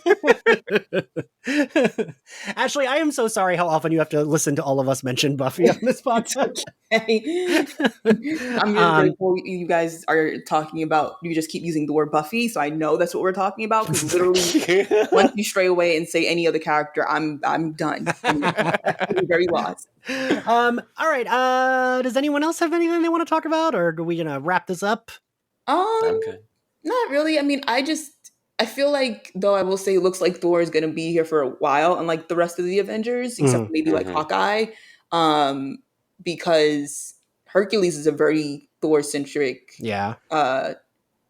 Ashley, I am so sorry how often you have to listen to all of us mention Buffy on this podcast. Okay. I'm really grateful you guys are talking about, you just keep using the word Buffy, so I know that's what we're talking about, because literally once you stray away and say any other character, I'm done. I'm very lost. All right. Does anyone else have anything they want to talk about, or are we gonna wrap this up? I'm good. Not really. I mean, I feel like, though, I will say it looks like Thor is going to be here for a while, unlike the rest of the Avengers, except for maybe like Hawkeye, because Hercules is a very Thor centric. Yeah. I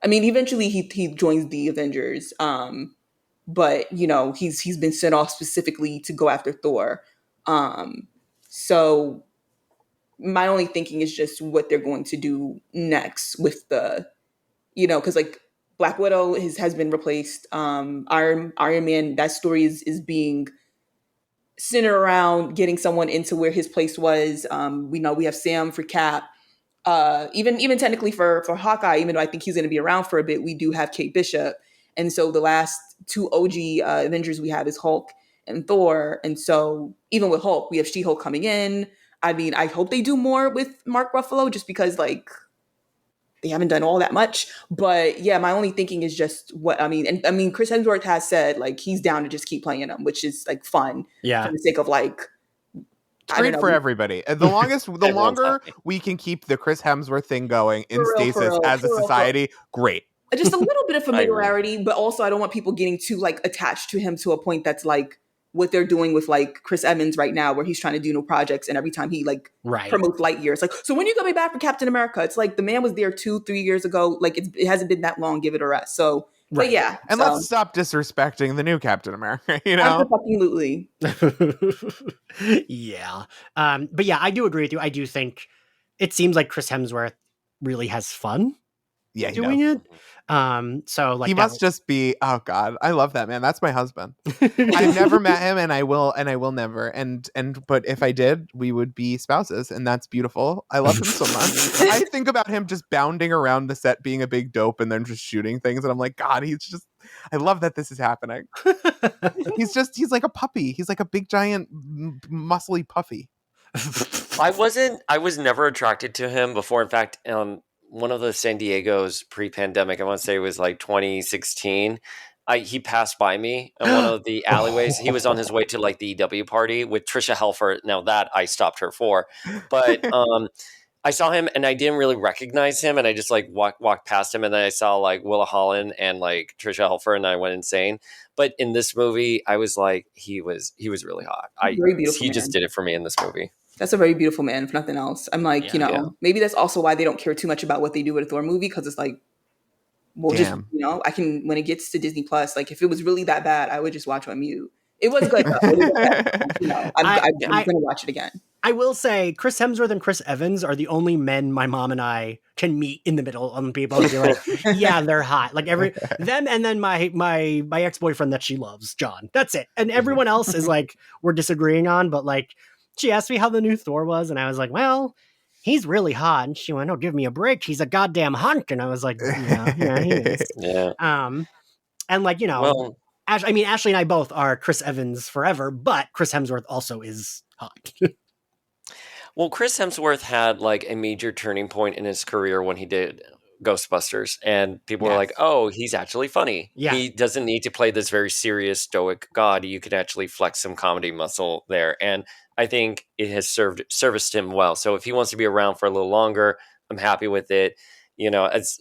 mean, eventually he joins the Avengers, but you know he's been sent off specifically to go after Thor. So my only thinking is just what they're going to do next with the, you know, because like Black Widow has been replaced. Iron Man, that story is being centered around getting someone into where his place was. We know we have Sam for Cap. Even technically for Hawkeye, even though I think he's going to be around for a bit, we do have Kate Bishop. And so the last two OG Avengers we have is Hulk and Thor. And so even with Hulk, we have She-Hulk coming in. I mean, I hope they do more with Mark Ruffalo, just because like they haven't done all that much. But yeah, my only thinking is just what I mean. And I mean, Chris Hemsworth has said like he's down to just keep playing them, which is like fun. Yeah. For the sake of like, it's great for everybody. The longer we can keep the Chris Hemsworth thing going in stasis as a society, great. Just a little bit of familiarity, but also I don't want people getting too like attached to him to a point that's like what they're doing with like Chris Evans right now, where he's trying to do new projects, and every time he like promotes Lightyear, it's like, so when are you coming back for Captain America? It's like the man was there 2-3 years ago. Like it hasn't been that long. Give it a rest. So, but yeah, and let's stop disrespecting the new Captain America. You know, absolutely. Yeah, but yeah, I do agree with you. I do think it seems like Chris Hemsworth really has fun. Yeah, doing it. So like he must just be. Oh God, I love that man. That's my husband. I've never met him, and I will never. And but if I did, we would be spouses, and that's beautiful. I love him so much. I think about him just bounding around the set, being a big dope, and then just shooting things, and I'm like, God, he's just. I love that this is happening. He's like a puppy. He's like a big giant, muscly puffy. I was never attracted to him before. In fact, one of the San Diego's pre-pandemic, I want to say it was like 2016. He passed by me in one of the alleyways. He was on his way to like the EW party with Trisha Helfer. Now that I stopped her for, but I saw him and I didn't really recognize him, and I just like walked past him, and then I saw like Houlihan and like Trisha Helfer, and I went insane. But in this movie, I was like, he was really hot. He just did it for me in this movie. That's a very beautiful man, if nothing else. I'm like, maybe that's also why they don't care too much about what they do with a Thor movie, because it's like, well, just, I can, when it gets to Disney Plus, like, if it was really that bad, I would just watch on mute. It was good, though. I'm going to watch it again. I will say, Chris Hemsworth and Chris Evans are the only men my mom and I can meet in the middle on people and be like, yeah, they're hot. Like them, and then my ex-boyfriend that she loves, John. That's it. And everyone else is like, we're disagreeing on, but like, she asked me how the new Thor was, and I was like, well, he's really hot. And she went, oh, give me a break. He's a goddamn hunk. And I was like, yeah, he is. Yeah. And like, Ashley and I both are Chris Evans forever, but Chris Hemsworth also is hot. Well, Chris Hemsworth had like a major turning point in his career when he did Ghostbusters, and people were like, oh, he's actually funny. Yeah. He doesn't need to play this very serious stoic god. You can actually flex some comedy muscle there. And I think it has serviced him well. So if he wants to be around for a little longer, I'm happy with it. You know, as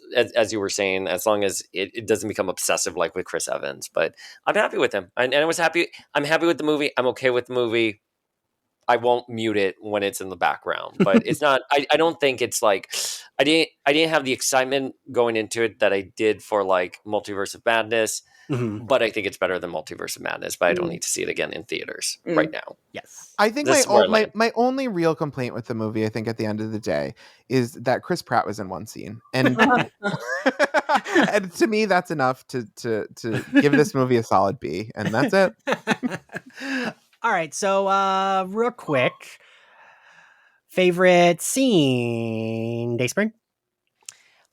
you were saying, as long as it doesn't become obsessive like with Chris Evans. But I'm happy with him. And I was happy. I'm happy with the movie. I'm okay with the movie. I won't mute it when it's in the background, but it's not, I don't think it's like, I didn't have the excitement going into it that I did for like Multiverse of Madness, but I think it's better than Multiverse of Madness, but I don't need to see it again in theaters right now. Yes. I think my only real complaint with the movie, I think at the end of the day, is that Chris Pratt was in one scene. And, and to me, that's enough to give this movie a solid B, and that's it. All right, so real quick, favorite scene, Dayspring?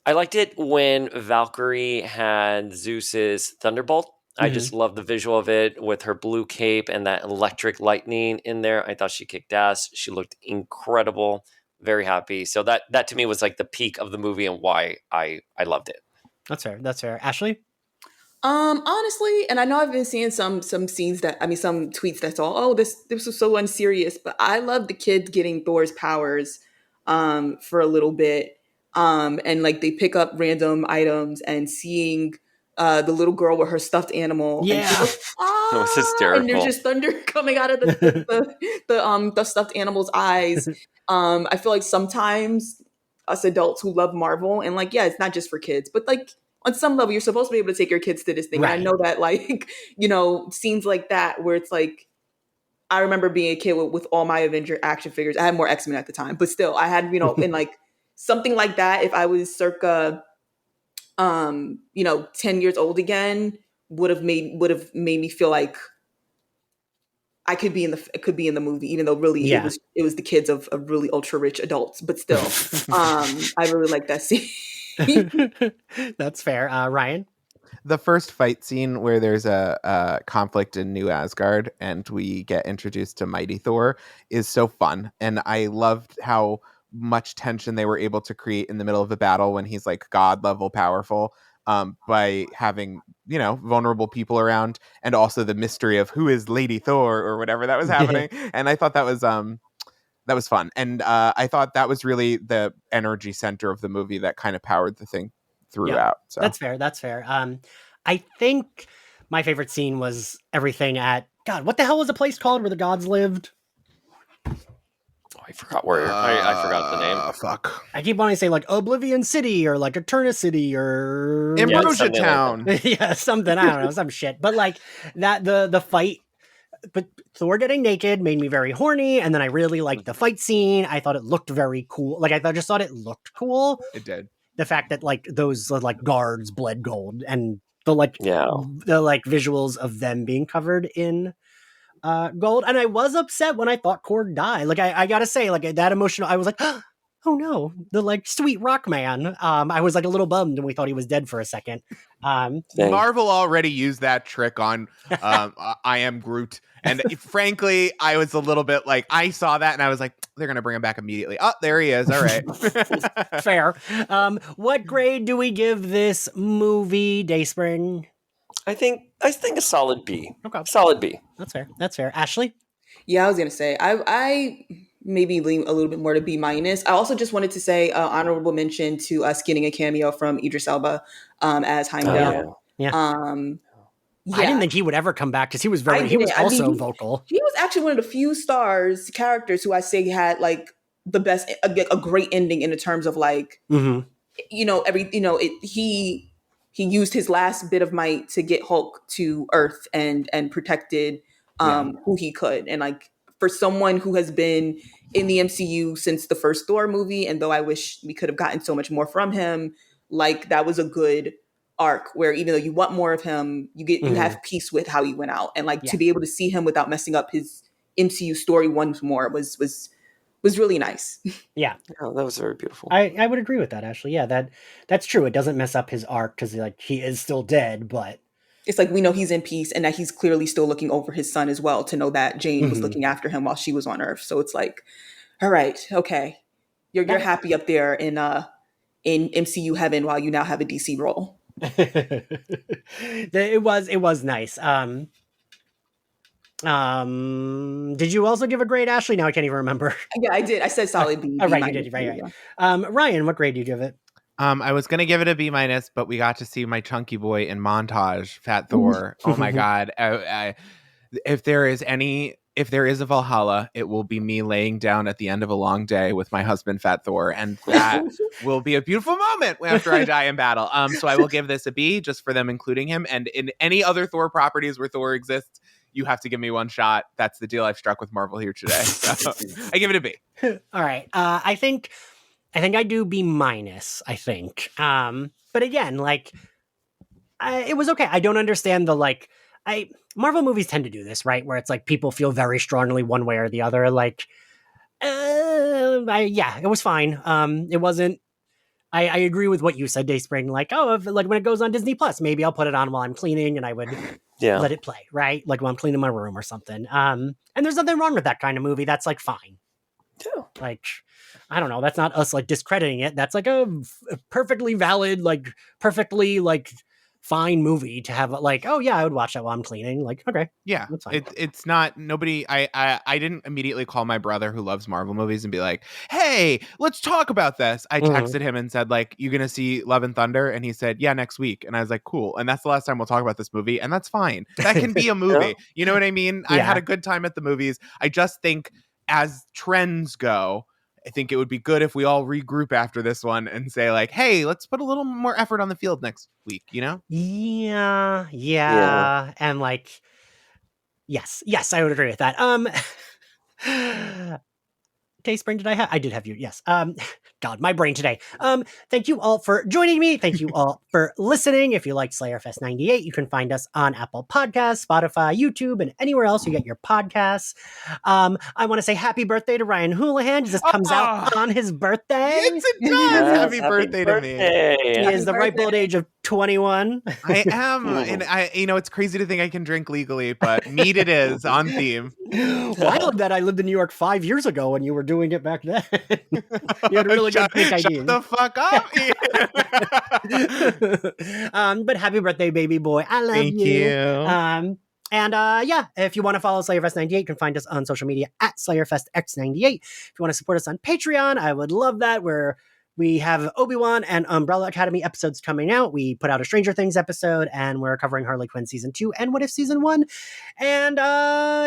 I liked it when Valkyrie had Zeus's thunderbolt. I just love the visual of it with her blue cape and that electric lightning in there. I thought she kicked ass. She looked incredible. Very happy. So that to me was like the peak of the movie and why I loved it. That's fair. That's fair. Ashley? Honestly, and I know I've been seeing some scenes that some tweets that's all, oh, this was so unserious, but I love the kids getting Thor's powers for a little bit. And like they pick up random items and seeing the little girl with her stuffed animal. And she Yeah. goes, It was ah, hysterical. and there's just thunder coming out of the stuffed animal's eyes. I feel like sometimes us adults who love Marvel, and like, yeah, it's not just for kids, but like on some level, you're supposed to be able to take your kids to this thing. Right. And I know that, like, scenes like that where it's like, I remember being a kid with all my Avenger action figures. I had more X-Men at the time, but still, I had, and like something like that. If I was circa, 10 years old again, would have made me feel like I could be in the movie, even though really it was the kids of really ultra rich adults. But still, I really like that scene. That's fair. Ryan? The first fight scene where there's a conflict in New Asgard and we get introduced to Mighty Thor is so fun. And I loved how much tension they were able to create in the middle of a battle when he's like God level powerful, by having, vulnerable people around, and also the mystery of who is Lady Thor or whatever that was happening. And I thought that was fun. And I thought that was really the energy center of the movie that kind of powered the thing throughout. So That's fair. That's fair. I think my favorite scene was everything at God. What the hell was the place called where the gods lived? Oh, I forgot where. I forgot the name. Fuck. I keep wanting to say like Oblivion City or like Eterna City or Ambrosia Town. Yeah, something. I don't know, some shit. But like that, the fight. But Thor getting naked made me very horny, and then I really liked the fight scene. I thought it looked very cool. Like I just thought it looked cool. It did. The fact that like those like guards bled gold, and the visuals of them being covered in gold. And I was upset when I thought Korg died. Like I gotta say, like that emotional. I was like, oh no, the like sweet rock man. I was like a little bummed, and we thought he was dead for a second. Marvel already used that trick on I Am Groot. And frankly, I was a little bit like, I saw that and I was like, they're going to bring him back immediately. Oh, there he is. All right. Fair. What grade do we give this movie, Dayspring? I think a solid B. Okay. Solid B. That's fair. That's fair. Ashley? Yeah, I was going to say, I maybe lean a little bit more to B-. I also just wanted to say honorable mention to us getting a cameo from Idris Elba as Heimdall. I didn't think he would ever come back because he was vocal. He was actually one of the few characters who I say had like the best, a great ending in the terms of like, he used his last bit of might to get Hulk to Earth and protected who he could. And like for someone who has been in the MCU since the first Thor movie, and though I wish we could have gotten so much more from him, like that was a good arc where even though you want more of him, you have peace with how he went out, and like to be able to see him without messing up his MCU story once more was really nice. Yeah, oh, that was very beautiful. I would agree with that, Ashley. Yeah, that's true. It doesn't mess up his arc because like he is still dead, but it's like we know he's in peace and that he's clearly still looking over his son as well, to know that Jane was looking after him while she was on Earth. So it's like, all right, okay, you're happy up there in MCU heaven while you now have a DC role. It was nice. Did you also give a grade, Ashley? Now I can't even remember. Yeah, I did. I said solid B. Oh, right, you did. Right. Ryan, what grade did you give it? I was gonna give it a B-, but we got to see my chunky boy in montage, Fat Thor. Oh my god! If there is a Valhalla, it will be me laying down at the end of a long day with my husband, Fat Thor, and that will be a beautiful moment after I die in battle. So I will give this a B just for them including him. And in any other Thor properties where Thor exists, you have to give me one shot. That's the deal I've struck with Marvel here today. So I give it a B. All right. I think I do B-. I think. But again, like, it was okay. I don't understand the like. Marvel movies tend to do this, right? Where it's like people feel very strongly one way or the other. Like, it was fine. It wasn't I agree with what you said, Dayspring. Like, like when it goes on Disney Plus, maybe I'll put it on while I'm cleaning and I would let it play, right? Like when I'm cleaning my room or something. And there's nothing wrong with that kind of movie. That's like fine. Yeah. Like, I don't know. That's not us like discrediting it. That's like a perfectly valid, like perfectly like fine movie to have. Like, oh yeah, I would watch that while I'm cleaning. Like, okay, Yeah, that's fine. it's not nobody. I didn't immediately call my brother who loves Marvel movies and be like, "Hey, let's talk about this." I texted him and said, "Like, you gonna see Love and Thunder?" And he said, "Yeah, next week." And I was like, "Cool." And that's the last time we'll talk about this movie, and that's fine. That can be a movie. You know what I mean? I had a good time at the movies. I just think as trends go, I think it would be good if we all regroup after this one and say like, "Hey, let's put a little more effort on the field next week." You know? Yeah, and like, yes, I would agree with that. Dayspring, I did have you. Yes. God, my brain today. Thank you all for joining me. Thank you all for listening. If you like Slayerfest 98, you can find us on Apple Podcasts, Spotify, YouTube, and anywhere else you get your podcasts. I want to say happy birthday to Ryan Houlihan. This comes out on his birthday. Yes, it does. Yes, Happy birthday to me. He is the ripe old age of 21. I am. And it's crazy to think I can drink legally, but mead it is on theme. Wild that I lived in New York 5 years ago and you were doing it back then. You had a really good fake ID. Shut the fuck up. But happy birthday, baby boy. I love you. Thank you. And if you want to follow Slayerfest 98, you can find us on social media at SlayerFestX98. If you want to support us on Patreon, I would love that. We have Obi-Wan and Umbrella Academy episodes coming out. We put out a Stranger Things episode, and we're covering Harley Quinn Season 2 and What If Season 1. And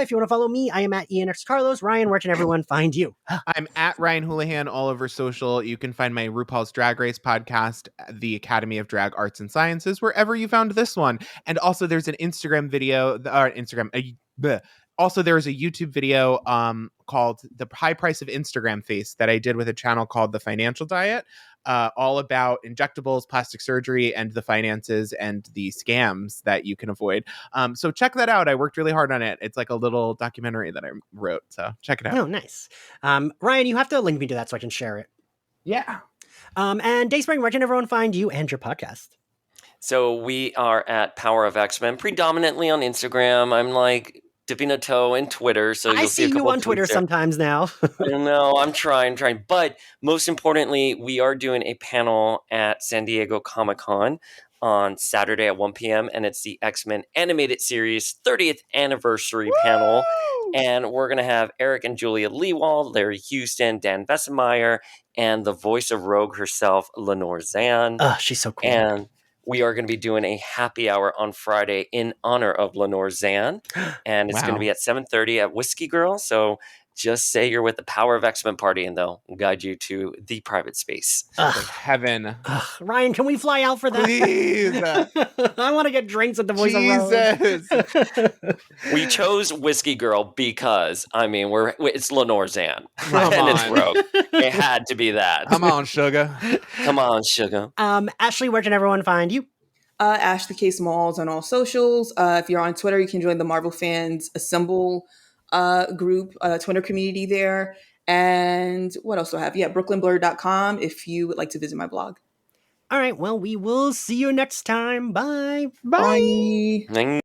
if you want to follow me, I am at Ian X. Carlos. Ryan, where can everyone find you? I'm at Ryan Houlihan all over social. You can find my RuPaul's Drag Race podcast, the Academy of Drag Arts and Sciences, wherever you found this one. And also there's an Instagram video, Also, there is a YouTube video called The High Price of Instagram Face that I did with a channel called The Financial Diet, all about injectables, plastic surgery, and the finances and the scams that you can avoid. So check that out. I worked really hard on it. It's like a little documentary that I wrote. So check it out. Oh, nice. Ryan, you have to link me to that so I can share it. Yeah. And Dayspring, where can everyone find you and your podcast? So we are at Power of X-Men, predominantly on Instagram. I'm like dipping a toe in Twitter, so you'll see a couple you on Twitter sometimes now. I know, I'm trying. But most importantly, we are doing a panel at San Diego Comic-Con on Saturday at 1 p.m. and it's the X-Men animated series 30th anniversary panel. And we're going to have Eric and Julia Leewald, Larry Houston, Dan Vessemeyer, and the voice of Rogue herself, Lenore Zan. Oh, she's so cool. And we are going to be doing a happy hour on Friday in honor of Lenore Zan. And it's going to be at 7:30 at Whiskey Girl. So just say you're with the Power of X-Men party and they'll guide you to the private space. Heaven. Ryan, can we fly out for that? Please. I want to get drinks at the voice of Rogue. We chose Whiskey Girl because, it's Lenore Zan. It's Rogue. It had to be that. Come on, sugar. Come on, sugar. Ashley, where can everyone find you? Ashley K. Smalls on all socials. If you're on Twitter, you can join the Marvel Fans Assemble group, Twitter community there. And what else do I have? Yeah, brooklynblur.com if you would like to visit my blog. All right, well, we will see you next time. Bye. Bye. Bye.